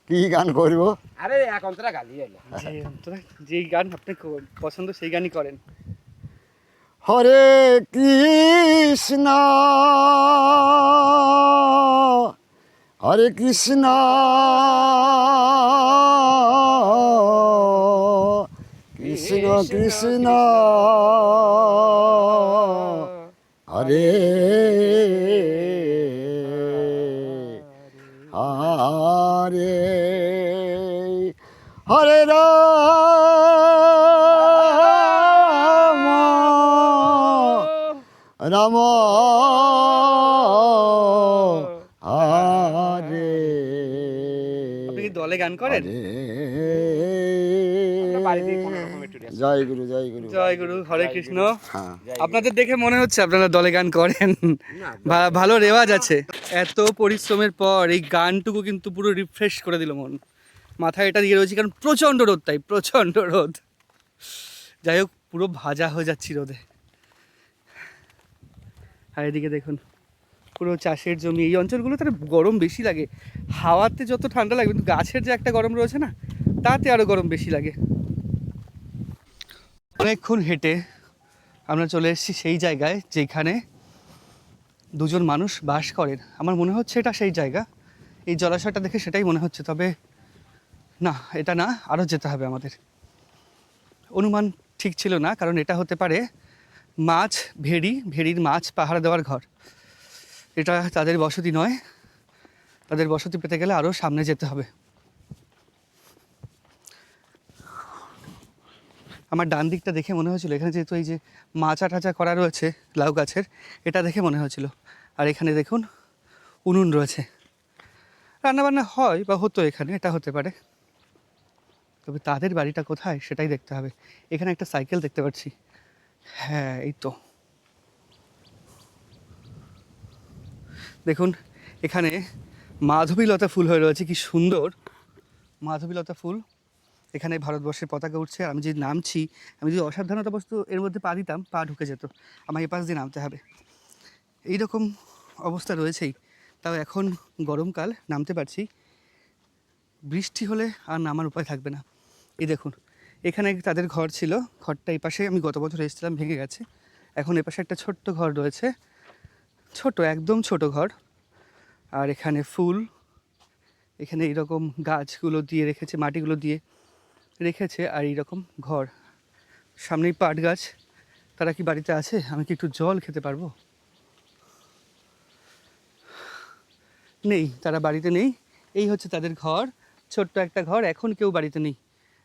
কি গান করবো? আরে এখন তোরা গালি এলো। যেই গান আপনি পছন্দ সেই গানই করেন। হরে কৃষ্ণ হরে কৃষ্ণ কৃষ্ণ কৃষ্ণ হরে হরে হরে রাম রাম হরে। আপনি কি দলে গান করেন? হরে বাড়িতে কোনো রকম একটু জয় গুরু জয় গুরু জয় গুরু, হরে কৃষ্ণ। হ্যাঁ আপনাদের দেখে মনে হচ্ছে আপনারা দলে গান করেন, ভালো রেওয়াজ আছে। এত পরিশ্রমের পর এই গানটুকু কিন্তু পুরো রিফ্রেশ করে দিল মন। মাথায় এটা দিয়ে রয়েছে কারণ প্রচণ্ড রোদ, তাই প্রচণ্ড রোদ। যাই হোক, পুরো ভাজা হয়ে যাচ্ছি রোদে। আর এদিকে দেখুন পুরো চাষের জমি। এই অঞ্চলগুলোতে গরম বেশি লাগে, হাওয়াতে যত ঠান্ডা লাগে কিন্তু গাছের যে একটা গরম রয়েছে না, তাতে আরও গরম বেশি লাগে। অনেকক্ষণ হেঁটে আমরা চলে এসেছি সেই জায়গায় যেখানে দুজন মানুষ বাস করেন। আমার মনে হচ্ছে এটা সেই জায়গা, এই জলাশয়টা দেখে সেটাই মনে হচ্ছে। তবে না, এটা না, আরও যেতে হবে আমাদের। অনুমান ঠিক ছিল না, কারণ এটা হতে পারে মাছ ভেড়ির মাছ পাহারা দেওয়ার ঘর। এটা তাদের বসতি নয়, তাদের বসতি পেতে গেলে আরও সামনে যেতে হবে। আমার ডান দিকটা দেখে মনে হয়েছিল এখানে যেহেতু এই যে মাচা টাচা করা রয়েছে লাউ গাছের, এটা দেখে মনে হয়েছিল। আর এখানে দেখুন উনুন রয়েছে, রান্নাবান্না হয় বা হতো এখানে, এটা হতে পারে। তবে তাদের বাড়িটা কোথায় সেটাই দেখতে হবে। এখানে একটা সাইকেল দেখতে পাচ্ছি, হ্যাঁ এই তো। দেখুন এখানে মাধবীলতা ফুল হয়ে রয়েছে, কি সুন্দর মাধবীলতা ফুল। এখানে ভারতবর্ষের পতাকা উঠছে। আমি যদি নামছি, আমি যদি অসাবধানতাবশত এর মধ্যে পা দিতাম, পা ঢুকে যেত। আমার এপাশ দিয়ে নামতে হবে, এইরকম অবস্থা রয়েছেই। তাও এখন গরমকাল, নামতে পারছি। বৃষ্টি হলে আর নামার উপায় থাকবে না। এই দেখুন এখানে তাদের ঘর ছিল, ঘরটা এই পাশে আমি গত বছর এসেছিলাম, ভেঙে গেছে। এখন এপাশে একটা ছোট্ট ঘর রয়েছে, ছোট, একদম ছোট ঘর। আর এখানে ফুল, এখানে এইরকম গাছগুলো দিয়ে রেখেছে, মাটিগুলো দিয়ে রেখেছে। আর এইরকম ঘর, সামনেই পাট গাছ। তারা কি বাড়িতে আছে? আমি কি একটু জল খেতে পারবো? নেই, তারা বাড়িতে নেই। এই হচ্ছে তাদের ঘর, ছোট্ট একটা ঘর। এখন কেউ বাড়িতে নেই,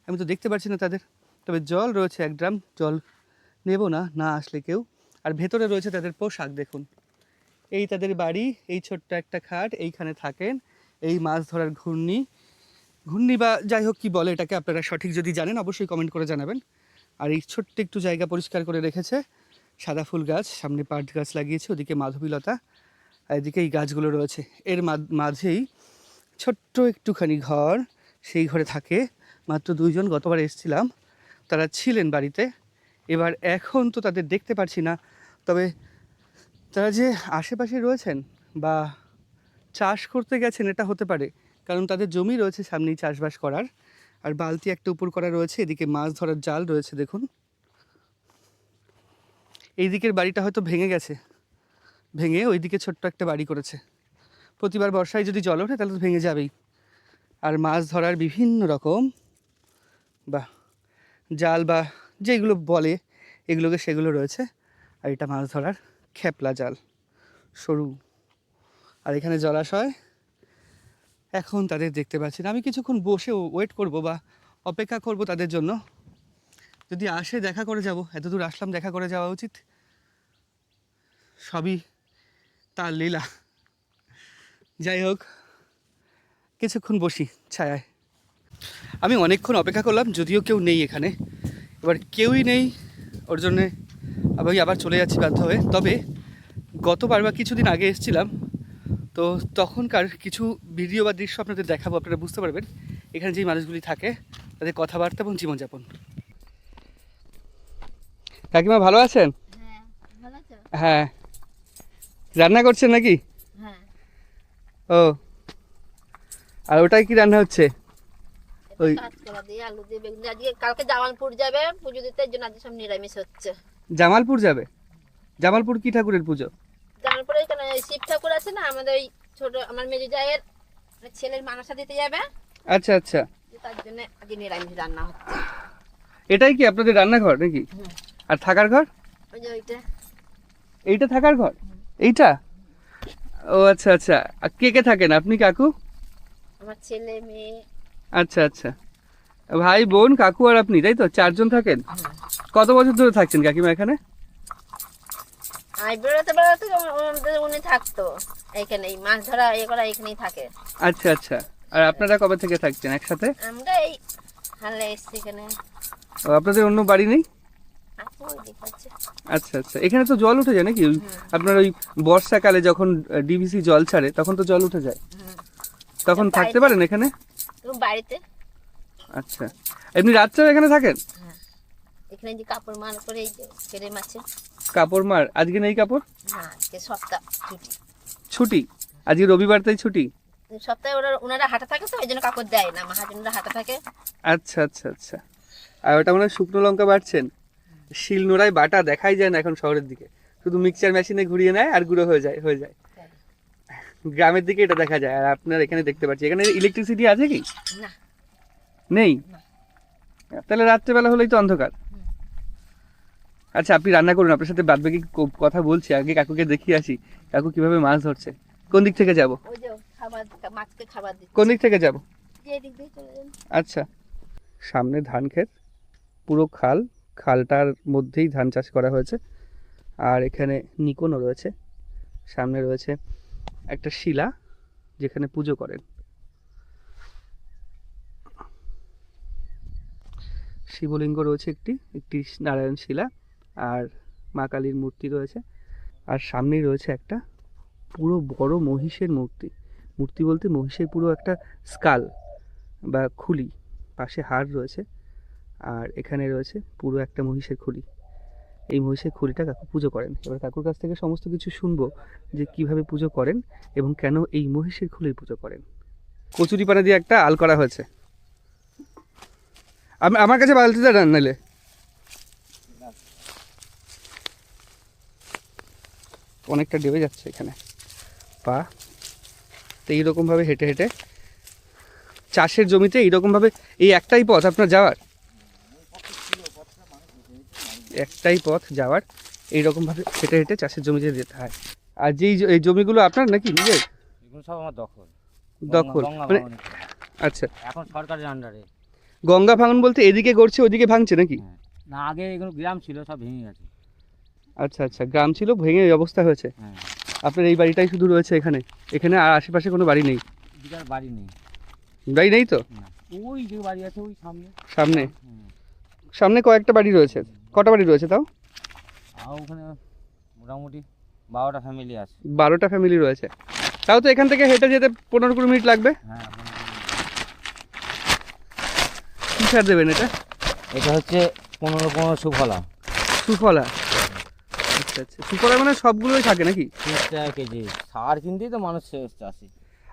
আমি তো দেখতে পাচ্ছি না তাদের। তবে জল রয়েছে 1 ড্রাম, জল নেব না আসলে কেউ। আর ভেতরে রয়েছে তাদের পোশাক, দেখুন। এই তাদের বাড়ি, এই ছোট্ট একটা খাট, এইখানে থাকেন। এই মাছ ধরার ঘূর্ণি বা যাই হোক কী বলে এটাকে, আপনারা সঠিক যদি জানেন অবশ্যই কমেন্ট করে জানাবেন। আর এই ছোট্ট একটু জায়গা পরিষ্কার করে রেখেছে, সাদা ফুল গাছ, সামনে পাট গাছ লাগিয়েছে, ওদিকে মাধবীলতা, আর এদিকে এই গাছগুলো রয়েছে। এর মাঝেই ছোট্ট একটুখানি ঘর, সেই ঘরে থাকে মাত্র 2 জন। গতবার এসেছিলাম, তারা ছিলেন বাড়িতে। এবার এখন তো তাদের দেখতে পাচ্ছি না। তবে তারা যে আশেপাশে রয়েছেন বা চাষ করতে গেছেন এটা হতে পারে, কারণ তাদের জমি রয়েছে সামনেই চাষবাস করার। আর বালতি একটা উপর করা রয়েছে, এদিকে মাছ ধরার জাল রয়েছে দেখুন। এই দিকের বাড়িটা হয়তো ভেঙে গেছে, ভেঙে ওইদিকে ছোট্ট একটা বাড়ি করেছে। প্রতিবার বর্ষায় যদি জল ওঠে তাহলে তো ভেঙে যাবেই। আর মাছ ধরার বিভিন্ন রকম বা জাল বা যেগুলো বলে এগুলোকে, সেগুলো রয়েছে। আর এটা মাছ ধরার খেপলা জাল, সরু। আর এখানে জলাশয়। এখন তাদের দেখতে পাচ্ছি না। আমি কিছুক্ষণ বসে ওয়েট করব বা অপেক্ষা করব তাদের জন্য। যদি আসে দেখা করে যাব, এত দূর আসলাম, দেখা করে যাওয়া উচিত। সবই তার লীলা। যাই হোক, কিছুক্ষণ বসি ছায়ায়। আমি অনেকক্ষণ অপেক্ষা করলাম, যদিও কেউ নেই এখানে। এবার কেউই নেই, ওর জন্যে আমি আবার চলে যাচ্ছি বাধ্য হয়ে। তবে গতবার বা কিছুদিন আগে এসেছিলাম, তো তখনকার কিছু ভিডিও বা দৃশ্য আপনাদের দেখাবো, আপনারা বুঝতে পারবেন এখানে যেই মানুষগুলি থাকে তাদের কথাবার্তা এবং জীবনযাপন। কাকিমা ভালো আছেন? হ্যাঁ। রান্না করছেন নাকি? ও, আর ওটাই কি রান্না হচ্ছে? ওই আলু দিয়ে বেগুন দিয়ে। আজকে কালকে জামালপুর যাবে পুজো দিতে, এর জন্য আজকে সব নিরামিষ হচ্ছে। জামালপুর যাবে? জামালপুর কি ঠাকুরের পুজো? জামালপুরে এখানে শিব ঠাকুর আছে না, আমাদের ওই ছোট আমার মেজো জায়ের ছেলের মানসা দিতে যাবে। আচ্ছা আচ্ছা, তার জন্য আজকে নিরামিষ রান্না হচ্ছে। এটাই কি আপনাদের রান্নাঘর নাকি? আর থাকার ঘর? ওই যে ওইটা। এইটা থাকার ঘর? এইটা? ও আচ্ছা আচ্ছা। আর কে কে থাকেন আপনি, কাকু? আমার ছেলে মেয়ে। আচ্ছা আচ্ছা, ভাই বোন কাকু আর আপনি, তাই তো? 4 জন থাকেন? কত বছর ধরে থাকছেন কাকিমা এখানে? বেরোতে বেরোতে উনি থাকতো এখানে, মাছ ধরা ইয়ে করা এখানেই থাকে। আচ্ছা আচ্ছা। আর আপনারা কবে থেকে থাকছেন একসাথে? আমরা এই হালে এসছি এখানে। আপনাদের অন্য বাড়ি নেই? আছে ওই দিক আছে। আচ্ছা আচ্ছা, এখানে তো জল উঠে যায় নাকি? আপনার ওই বর্ষাকালে যখন ডিভিসি জল ছাড়ে তখন তো জল উঠে যায়, তখন থাকতে পারেন এখানে? এবং বাড়িতে আচ্ছা, এমনি রাত্রেও এখানে থাকেন? এখানে যে কাপড় মার করে এই যে ফ্রেম আছে। কাপড় মার আজকে নেই কাপড়? হ্যাঁ, আজকে সপ্তাহ ছুটি। ছুটি? আজকে রবিবার তাই ছুটি? সপ্তাহে ওনারা হাটে থাকে তো এই জন্য কাপড় দেয় না, মহাজনরা হাটে থাকে। আচ্ছা আচ্ছা আচ্ছা। আর ওটা মনে হয় শুকনো লঙ্কা বাটছেন? শিল নোড়ায় বাটা দেখাই যায় না এখন শহরের দিকে, শুধু মিক্সচার মেশিনে ঘুরিয়ে নেয় আর গুঁড়ো হয়ে যায়। গ্রামের দিকে এটা দেখা যায়, আর আপনার এখানে দেখতে পাচ্ছি। এখানে ইলেকট্রিসিটি আছে কি? না। নেই? তাহলে রাত্রেবেলা হলেই তো অন্ধকার। আচ্ছা, আপনি রান্না করুন, আপনার সাথে বাদবাকি কথা বলছি। আগে কাকুকে দেখিয়ে আসি কাকু কিভাবে মাছ ধরছে। কোন দিক থেকে যাব? ওই যে খাবার, মাছকে খাবার দিচ্ছে। কোন দিক থেকে যাব? যে দিক দিয়ে চলে যান। আচ্ছা, সামনে ধান ক্ষেত, পুরো খাল, খালটার মধ্যেই ধান চাষ করা হয়েছে। আর এখানে নিকোনও রয়েছে, সামনে রয়েছে একটা শিলা যেখানে পুজো করেন। শিবলিঙ্গ রয়েছে একটি নারায়ণ শিলা, আর মা কালীর মূর্তি রয়েছে। আর সামনেই রয়েছে একটা পুরো বড় মহিষের মূর্তি বলতে মহিষের পুরো একটা স্কাল বা খুলি, পাশে হাড় রয়েছে, আর এখানে রয়েছে পুরো একটা মহিষের খুলি। এই মহিষের খুলিটা কাকু পুজো করেন। এবার কাকুর কাছ থেকে সমস্ত কিছু শুনবো যে কিভাবে পুজো করেন এবং কেন এই মহিষের খুলির পুজো করেন। কচুরি পানা দিয়ে একটা আল করা হয়েছে। আমার কাছে বালতিটা ডান নাইলে। অনেকটা ডেবে যাচ্ছে এখানে পা। তো এইরকমভাবে হেঁটে হেঁটে চাষের জমিতে এইরকমভাবে, এই একটাই পথ আপনার যাওয়ার, একটাই পথ যাওয়ার, এইরকমভাবে হেঁটে হেঁটে চাষের জমিতে যেতে হয়। আর এই জমিগুলো আপনার নাকি নিজের? এগুলো সব আমার দখল। দখল মানে? আচ্ছা, এখন সরকারের আন্ডারে। গঙ্গা ভাঙন বলতে এদিকে গড়ছে ওদিকে ভাঙছে নাকি? না, আগে এগুলো গ্রাম ছিল, সব ভেঙে গেছে। আচ্ছা আচ্ছা, গ্রাম ছিল, ভেঙে এই অবস্থা হয়েছে। হ্যাঁ, আপনার এই বাড়িটাই শুধু রয়েছে এখানে? এখানে আর আশেপাশে কোনো বাড়ি নেই? এদিকে আর বাড়ি নেই। বাড়ি নেই তো? না, ওই যে বাড়ি আছে ওই সামনে। সামনে? হুম। সামনে কয়েকটা বাড়ি রয়েছে। কটা বাড়ি রয়েছে তাও? আর ওখানে মোটামুটি 12টা ফ্যামিলি আছে। 12টা ফ্যামিলি রয়েছে। তাও তো এখান থেকে হেঁটে যেতে 15-20 মিনিট লাগবে। হ্যাঁ, কী সার দেবেন এটা? এটা হচ্ছে 15 সুফলা। সুফলা? আচ্ছা আচ্ছা, সুফলা মানে সবগুলোই থাকে নাকি? 30 টাকা কেজি। সার কিনতেই তো মানুষ চাষি।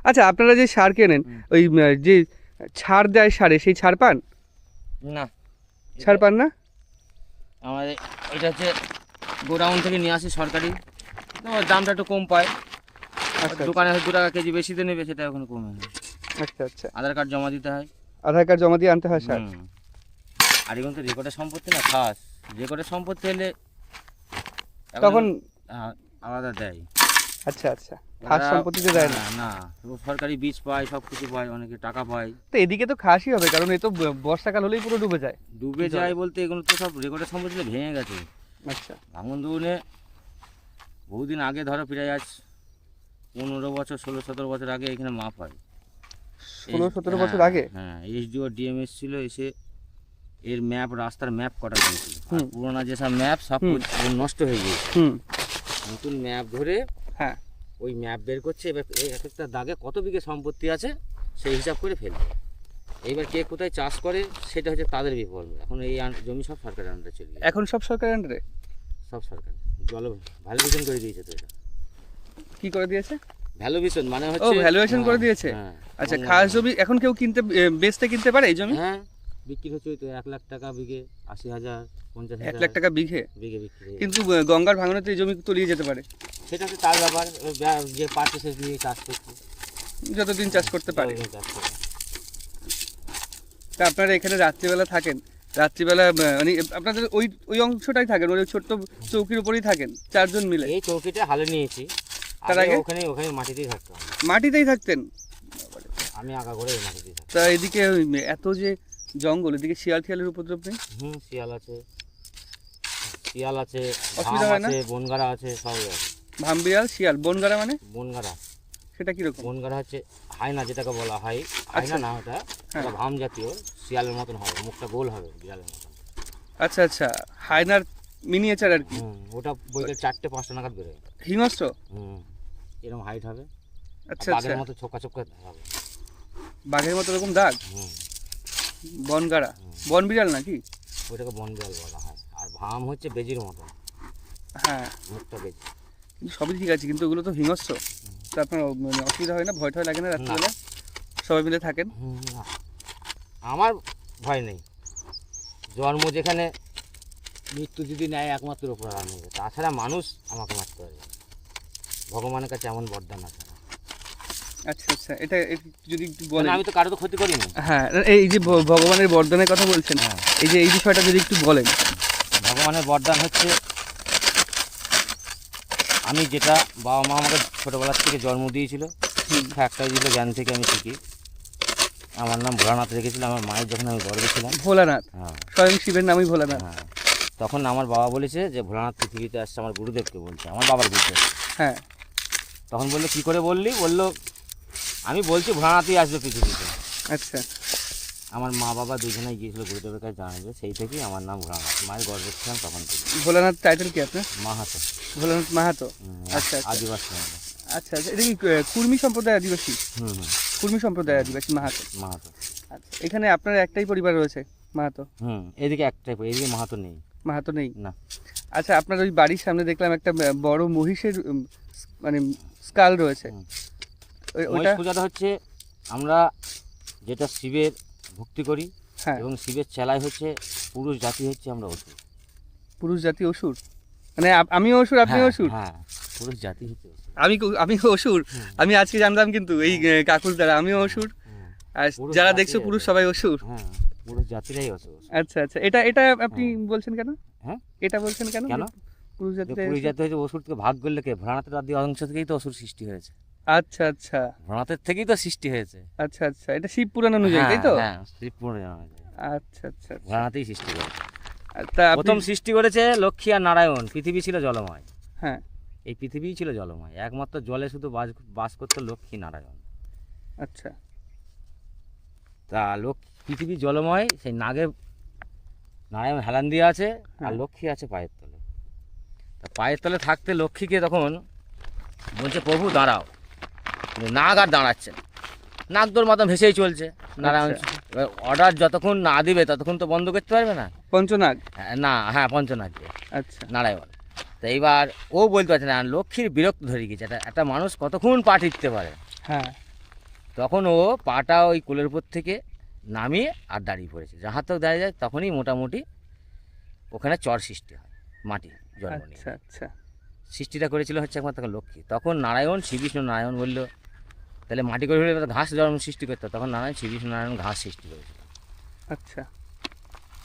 আচ্ছা, আপনারা যে সার কেনেন, ওই যে ছাড় দেয় সারে, সেই ছাড় পান? না, ছাড় পান না? আমাদের এটা হচ্ছে গোডাউন থেকে নিয়ে আসি সরকারি, তো দামটা একটু কম পায়। আচ্ছা, দোকানে 2 টাকা কেজি বেশিতে নেবে, সেটা ওখানে কমে না। আচ্ছা আচ্ছা, আধার কার্ড জমা দিতে হয়। আধার কার্ড জমা দিয়ে আনতে হয় সার? হুম। আর এখন তো রেকর্ডের সম্পত্তি না, খাস রেকর্ডের সম্পত্তি হলে তখন আলাদা দেয়। আচ্ছা আচ্ছা, খাস সম্পত্তিতে দেয় না? না, সরকারি বীজ পায়, সব কিছু পায়, অনেকে টাকা পায়। তো এদিকে তো খাসই হবে, কারণ এ তো বর্ষাকাল হলেই পুরো ডুবে যায়। ডুবে যায় বলতে এগুলো তো সব রেকর্ডের সম্পত্তি ভেঙে গেছে। আচ্ছা, ভাঙন দুগুনে বহুদিন আগে, ধরো প্রায় আজ 15 বছর 16-17 বছর আগে এখানে মাপ হয়। 16-17 বছর আগে? হ্যাঁ, এইচডিও ডিএমএস ছিল, এসে এর ম্যাপ, রাস্তার ম্যাপ করা গিয়েছিল। পুরোনো যেসব ম্যাপ সব নষ্ট হয়ে গিয়েছে। নতুন ম্যাপ ধরে, হ্যাঁ, ওই ম্যাপ বের করছে। এবার এক একটা দাগে কত বিঘে সম্পত্তি আছে সেই হিসাব করে ফেলবে। এইবার কে কোথায় চাষ করে সেটা হচ্ছে তাদের বিফল। এখন এই জমি সব সরকারের আন্ডারে চলে গেছে। এখন সব সরকারের আন্ডারে? সব সরকার ভ্যালুয়েশন করে দিয়েছে। তো এটা কি করে দিয়েছে? ভ্যালুয়েশন মানে ও, হচ্ছে ভ্যালুয়েশন করে দিয়েছে। আচ্ছা, খাস জমি এখন কেউ বেচতে কিনতে পারে এই জমি? হ্যাঁ, বিক্রি হচ্ছে তো 1 লাখ টাকা বিঘে, 80,000, 50,000। 1 লাখ টাকা বিঘে বিক্রি। কিন্তু গঙ্গার ভাঙনে তো এই জমি তলিয়ে যেতে পারে। সেটা হচ্ছে তার ব্যাপার, যে পারচেস নিয়ে চাষ করছে, যতদিন চাষ করতে পারে। চাষ করে। তা আপনারা এখানে রাত্রিবেলা থাকেন? রাত্রিবেলা মানে আপনাদের ওই অংশটাই থাকেন, ওই ছোট্ট চৌকির উপরেই থাকেন 4 জন মিলে? এই চৌকিটা হালে নিয়েছি, তার আগে ওখানে মাটিতেই থাকতাম। মাটিতেই থাকতেন? আমি আঁকা করে মাটিতেই থাকতাম। তা এদিকে এত যে জঙ্গল, এদিকে শিয়াল টিয়ালের উপদ্রব নেই? শিয়াল আছে, অসুবিধা হয় না? বনগাড়া আছে, সবই আছে। ভামবিড়াল, শিয়াল, বনগাড়া মানে? বনগাড়া সেটা কিরকম? বনগাড়া হচ্ছে হায়না, যেটাকে বলা হয়। হায়না না, ওটা ভাম জাতীয়, শিয়ালের মতন হবে, মুখটা গোল হবে বিড়ালের মতন। আচ্ছা আচ্ছা, হায়নার মিনিয়েচার আর কি। ওটা বইতে 4টে 5টা নাগাদ বেরোয়। হিংস্র। এরকম হাইট হবে, আচ্ছা বাঘের আচ্ছা, মতো ছোকা ছোকা হবে। বাঘের মতো এরকম দাগ। বনগাড়া, বন বিড়াল নাকি? ওইটাকে বন বিড়াল বলা হয়। আর ভাম হচ্ছে বেজির মতো, হ্যাঁ মুখটা বেজি। কিন্তু সবই ঠিক আছে, কিন্তু ওগুলো তো হিংস্র। তো আপনার মানে অসুবিধা হয় না, ভয় টয় লাগে না রাত্রিবেলা? সবাই মিলে থাকেন? না, আমার ভয় নেই। জন্ম যেখানে, মৃত্যু যদি নেয় একমাত্র উপর আমি, তাছাড়া মানুষ আমাকে মারতে পারবে না। ভগবানের কাছে এমন বরদান আছে। আচ্ছা আচ্ছা, এটা যদি একটু বলেন। আমি তো কারো তো ক্ষতি করিনি। হ্যাঁ, এই যে ভগবানের বরদানের কথা বলছেন, হ্যাঁ, এই বিষয়টা যদি একটু বলেন। ভগবানের বরদান হচ্ছে, আমি যেটা বাবা মা আমাকে ছোটোবেলার থেকে জন্ম দিয়েছিল, শিক্ষা একটাই দিল, জ্ঞান থেকে আমি শিখি। আমার নাম ভোলানাথ রেখেছিল আমার মায়ের, যখন আমি গর্ভে ছিলাম। ভোলানাথ? হ্যাঁ, স্বয়ং শিবের নামই ভোলানাথ। হ্যাঁ, তখন আমার বাবা বলেছে যে ভোলানাথ পৃথিবীতে আসছে, আমার গুরুদেবকে বলছে, আমার বাবার গুরুদেব। হ্যাঁ, তখন বললো কী করে বললি? বললো আমি বলছি ভোলানাথই আসবে পৃথিবীতে। আচ্ছা, আমার মা বাবা দুজনেই গিয়েছিল গুরুদেবের কাছে জানাবে, সেই থেকেই আমার নাম ভোলানাথ। মায়ের গর্ভে ছিলাম তখন থেকে। ভোলানাথ টাইটেল কি আপনার? মাহাতো। ভোলানাথ মাহাতো। আচ্ছা আচ্ছা, আদিবাসী। আচ্ছা আচ্ছা, এটা কি কুর্মী সম্প্রদায় আদিবাসী? কুর্মী সম্প্রদায় আদিবাসী মাহাতো। মাহাতো। আচ্ছা, এখানে আপনার একটাই পরিবার রয়েছে মাহাতো? এদিকে একটাই, এদিকে মাহাতো নেই। মাহাতো নেই না। আচ্ছা, আপনার ওই বাড়ির সামনে দেখলাম একটা বড় মহিষের মানে স্কাল রয়েছে। মহিষ পূজাটা হচ্ছে, আমরা যেটা শিবের ভক্তি করি, হ্যাঁ, এবং শিবের চেলাই হচ্ছে পুরুষ জাতি, হচ্ছে আমরা অসুর। পুরুষ জাতি অসুর? মানে আমিও অসুর, আপনিও অসুর? হ্যাঁ, পুরুষ জাতি হচ্ছে অসুর। আমি অসুর? আমি আজকে জানলাম কিন্তু এই কাকুর দ্বারা। আমিও অসুর, আর যারা দেখছো পুরুষ সবাই অসুর? হ্যাঁ, পুরুষ জাতিরাই অসুর। আচ্ছা আচ্ছা, এটা আপনি বলছেন কেন? হ্যাঁ, এটা বলছেন কেন? কেন? পুরুষ জাতি পুরুষ জাতি হচ্ছে অসুর থেকে ভাগ করলে কে? ভোলানাথের আদি অংশ থেকেই তো অসুর সৃষ্টি হয়েছে। আচ্ছা আচ্ছা, ভোলানাথের থেকেই তো সৃষ্টি হয়েছে। আচ্ছা আচ্ছা, এটা শিব পুরাণ অনুযায়ী, তাই তো? হ্যাঁ, শিব পুরাণ অনুযায়ী। আচ্ছা আচ্ছা, ভোলানাথেই সৃষ্টি করেছে। তা প্রথম সৃষ্টি করেছে লক্ষ্মী আর নারায়ণ। পৃথিবী ছিল জলময়। হ্যাঁ, এই পৃথিবীই ছিল জলময়, একমাত্র জলে শুধু বাস করতো লক্ষ্মী নারায়ণ। আচ্ছা, তা পৃথিবী জলময়, সেই নারায়ণ হেলান দিয়ে আছে, আর লক্ষ্মী আছে পায়ের তলে। তা পায়ের তলে থাকতে লক্ষ্মীকে তখন বলছে প্রভু দাঁড়াও, নাগ আর দাঁড়াচ্ছে না, নাগ তোর মতো ভেসেই চলছে। নারায়ণ অর্ডার যতক্ষণ না দিবে ততক্ষণ তো বন্ধ করতে পারবে না। পঞ্চনাগ? না, হ্যাঁ, পঞ্চনাগকে। আচ্ছা, নারায়ণ। তো এইবার ও বলতে পারছে না, লক্ষ্মীর বিরক্ত ধরে গেছে, একটা মানুষ কতক্ষণ পা টিপতে পারে। হ্যাঁ, তখন ও পাটা ওই কোলের উপর থেকে নামিয়ে আর দাঁড়িয়ে পড়েছে। যাহার তো দাঁড়িয়ে যায়, তখনই মোটামুটি ওখানে চর সৃষ্টি হয়, মাটি জন্ম নিয়ে। আচ্ছা আচ্ছা, সৃষ্টিটা করেছিল হচ্ছে একমাত্র লক্ষ্মী। তখন নারায়ণ, শ্রী বিষ্ণু নারায়ণ বলল তাহলে মাটি করে হলে ঘাস জন্ম সৃষ্টি করতে। তখন নারায়ণ, শ্রী বিষ্ণু নারায়ণ ঘাস সৃষ্টি করেছিল। আচ্ছা,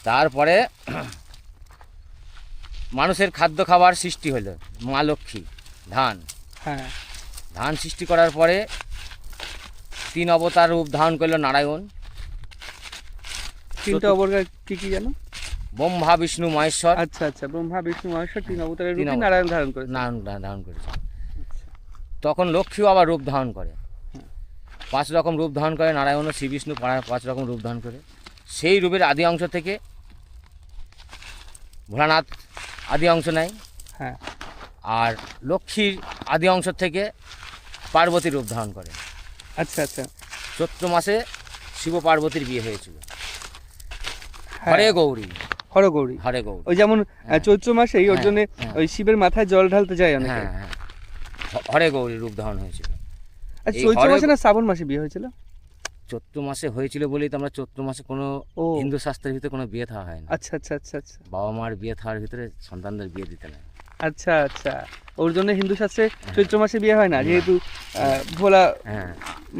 তারপরে মানুষের খাদ্য খাবার সৃষ্টি হলো, মা লক্ষ্মী ধান। হ্যাঁ, ধান সৃষ্টি করার পরে 3 অবতার রূপ ধারণ করলো নারায়ণ। 3টে অবতার কি কি জানো? ব্রহ্মা, বিষ্ণু, মহেশ্বর। আচ্ছা আচ্ছা, ব্রহ্মা বিষ্ণু মহেশ্বর 3 অবতারের রূপে অবতার। নারায়ণ ধারণ করেছে। নারায়ণ ধারণ করেছে। তখন লক্ষ্মীও আবার রূপ ধারণ করে, 5 রকম রূপ ধারণ করে। নারায়ণ ও শ্রী বিষ্ণু 5 রকম রূপ ধারণ করে। সেই রূপের আদি অংশ থেকে ভোলানাথ আদি অংশ নেয়। হ্যাঁ, আর লক্ষ্মীর আদি অংশ থেকে পার্বতী রূপ ধারণ করে। আচ্ছা আচ্ছা, চৈত্র মাসে শিব পার্বতীর বিয়ে হয়েছিল। হরে গৌরী। হরে গৌরী, হরে গৌরী। ওই যেমন চৈত্র মাসেই ওর জন্য ওই শিবের মাথায় জল ঢালতে যায় অনেকে। হ্যাঁ, হ্যাঁ, হরে গৌরী রূপ ধারণ হয়েছিল। আচ্ছা, চৈত্র মাসে না শ্রাবণ মাসে বিয়ে হয়েছিল? চৈত্র মাসে হয়েছিল বলেই তো আমরা চৈত্র মাসে কোনো হিন্দু শাস্ত্রের ভিতরে কোনো বিয়ে থাওয়া হয় না। আচ্ছা আচ্ছা আচ্ছা আচ্ছা, বাবা মার বিয়ে থাওয়ার ভিতরে সন্তানদের বিয়ে দিতে না। আচ্ছা আচ্ছা, ওর জন্য হিন্দু শাস্ত্রে চৈত্র মাসে বিয়ে হয় না, যেহেতু ভোলা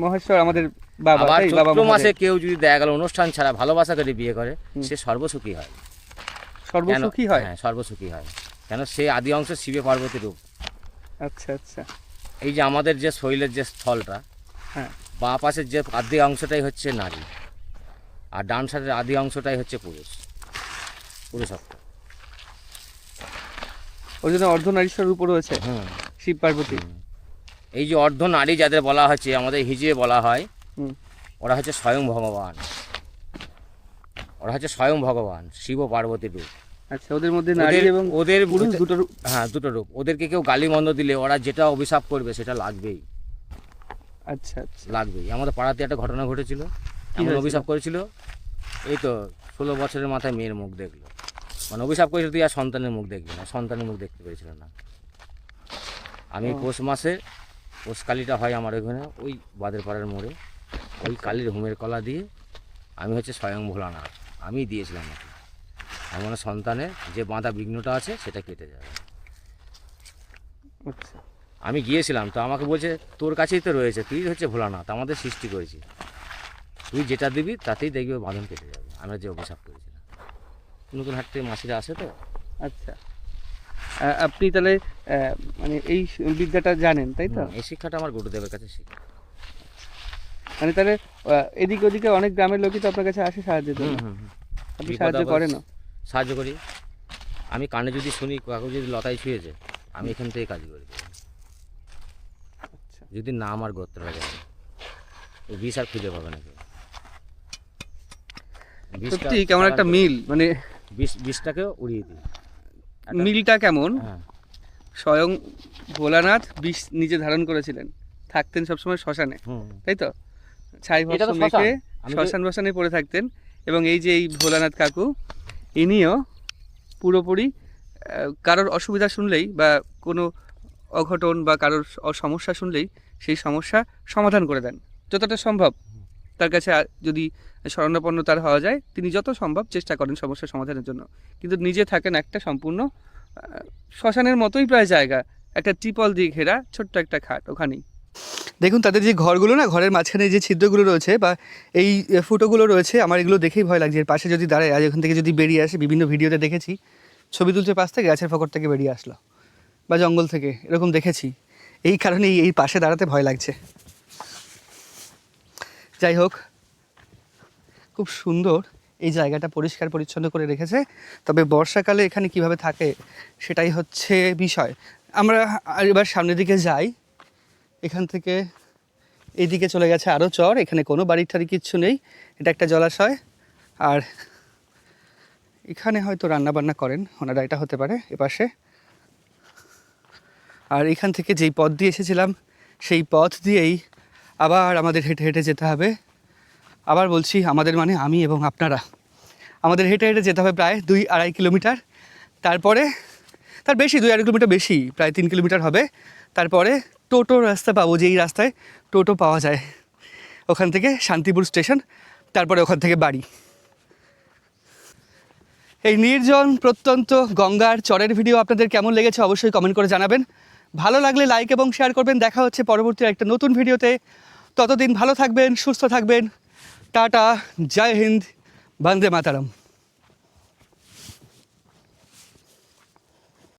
মহেশ্বর আমাদের বাবা। আবার তাই বাবা চৈত্র মাসে কেউ যদি দেখা গেল অনুষ্ঠান ছাড়া ভালোবাসা করে বিয়ে করে, সে সর্বসুখী হয়। সর্বসুখী হয়? হ্যাঁ, সর্বসুখী হয়, কেন সে আদি অংশ শিবে পার্বতী রূপ। আচ্ছা আচ্ছা, এই যে আমাদের যে শরীরের যে স্থলটা, হ্যাঁ, বাঁ পাশের যে আদি অংশটাই হচ্ছে নারী, আর ডান সাইডের আদি অংশটাই হচ্ছে পুরুষত্ব। ওই জন্য অর্ধনারীশ্বর রূপ রয়েছে শিব পার্বতী। এই যে অর্ধ নারী যাদের বলা হচ্ছে, আমাদের হিজে বলা হয়, ওরা হচ্ছে স্বয়ং ভগবান। ওরা হচ্ছে স্বয়ং ভগবান, শিব পার্বতী রূপ। আচ্ছা, ওদের মধ্যে নারী এবং ওদের পুরুষ দুটো রূপ। হ্যাঁ, দুটো রূপ। ওদেরকে কেউ গালি মন্দ দিলে ওরা যেটা অভিশাপ করবে সেটা লাগবেই, আচ্ছা আচ্ছা, লাগবেই। আমাদের পাড়াতে একটা ঘটনা ঘটেছিল, এমন হয়েছিল? অভিশাপ করেছিল, এই তো 16 বছরের মাথায় মেয়ের মুখ দেখলো, মানে অভিশাপ করেছিল তুই আর সন্তানের মুখ দেখবি না, সন্তানের মুখ দেখতে পেরেছিল না। আমি পৌষ মাসে, পৌষ কালীটা হয় আমার ওখানে ওই বাদের পাড়ার মোড়ে, ওই কালীর হোমের কলা দিয়ে আমি হচ্ছে স্বয়ং ভোলানাথ, আমি দিয়েছিলাম নাকি আমার সন্তানের যে বাঁধা বিঘ্নটা আছে সেটা কেটে যাবে। আচ্ছা, আমি গিয়েছিলাম তো আমাকে বলছে তোর কাছেই তো রয়েছে, তুই হচ্ছে ভোলানাথ, আমাদের সৃষ্টি করেছি, তুই যেটা দিবি তাতেই দেখবি বাঁধন কেটে যাবে, আমরা যে অভিশাপ করেছিলাম। নতুন হাট থেকে মাসিরা আসে তো। আচ্ছা। আপনি তাহলে মানে এই বিদ্যাটা জানেন, তাই তো? এই শিক্ষাটা আমার গুরুদেবের কাছে শিখি। মানে তাহলে এদিকে ওদিকে অনেক গ্রামের লোকই তো আপনার কাছে আসে সাহায্যের জন্য, আপনি সাহায্য করেন? সাহায্য করি। আমি কানে যদি শুনি কাকু যদি লতায় ছুঁয়েছে, আমি এখান থেকে কাজ করি, যদি না আমার গোত্র লাগে ওই বিষ আর খুঁজে পাবে না কেউ। সত্যি কেমন একটা মিল, মানে বিষটাকে উড়িয়ে দিই। মিলটা কেমন? হ্যাঁ, স্বয়ং ভোলানাথ বিষ নিজে ধারণ করেছিলেন, থাকতেন সবসময় শ্মশানে, তাই তো? ছাই এটা তো ভস্ম মেখে শ্মশান। শ্মশান বসানে পড়ে থাকতেন। এবং এই যে এই ভোলানাথ কাকু, ইনিও পুরোপুরি কারোর অসুবিধা শুনলেই বা কোনো অঘটন বা কারোর সমস্যা শুনলেই সেই সমস্যা সমাধান করে দেন যতটা সম্ভব। তার কাছে যদি শরণাপন্ন তার হওয়া যায়, তিনি যত সম্ভব চেষ্টা করেন সমস্যা সমাধানের জন্য, কিন্তু নিজে থাকেন একটা সম্পূর্ণ শ্মশানের মতোই প্রায় জায়গা, একটা টিপল দিয়ে ঘেরা ছোট্ট একটা খাট, ওখানেই। দেখুন তাদের যে ঘরগুলো না, ঘরের মাঝখানে যে ছিদ্রগুলো রয়েছে বা এই ফুটোগুলো রয়েছে, আমার এগুলো দেখেই ভয় লাগছে। এর পাশে যদি দাঁড়ায়, আজ ওখান থেকে যদি বেরিয়ে আসে, বিভিন্ন ভিডিওতে দেখেছি ছবি তুলছে পাশ থেকে, গাছের ফকর থেকে বেরিয়ে আসলো বা জঙ্গল থেকে, এরকম দেখেছি। এই কারণেই এই পাশে দাঁড়াতে ভয় লাগছে। যাই হোক, খুব সুন্দর এই জায়গাটা, পরিষ্কার পরিচ্ছন্ন করে রেখেছে। তবে বর্ষাকালে এখানে কিভাবে থাকে সেটাই হচ্ছে বিষয়। আমরা এবার সামনের দিকে যাই। এখান থেকে এইদিকে চলে গেছে আরও চর, এখানে কোনো বাড়ি টাড়ি কিচ্ছু নেই, এটা একটা জলাশয়। আর এখানে হয়তো রান্নাবান্না করেন ওনারা, এটা হতে পারে এপাশে। আর এখান থেকে যেই পথ দিয়ে এসেছিলাম সেই পথ দিয়েই আবার আমাদের হেঁটে হেঁটে যেতে হবে। আবার বলছি আমাদের মানে আমি এবং আপনারা, আমাদের হেঁটে হেঁটে যেতে হবে প্রায় 2-2.5 কিলোমিটার। তারপরে তার বেশি, 2-2.5 কিলোমিটার বেশি, প্রায় 3 কিলোমিটার হবে। তারপরে টোটো রাস্তা পাবো, যেই রাস্তায় টোটো পাওয়া যায়, ওখান থেকে শান্তিপুর স্টেশন, তারপরে ওখান থেকে বাড়ি। এই নির্জন প্রত্যন্ত গঙ্গার চরের ভিডিও আপনাদের কেমন লেগেছে অবশ্যই কমেন্ট করে জানাবেন। ভালো লাগলে লাইক এবং শেয়ার করবেন। দেখা হচ্ছে পরবর্তী একটা নতুন ভিডিওতে। ততদিন ভালো থাকবেন, সুস্থ থাকবেন। টাটা, জয় হিন্দ, বন্দে মাতারম।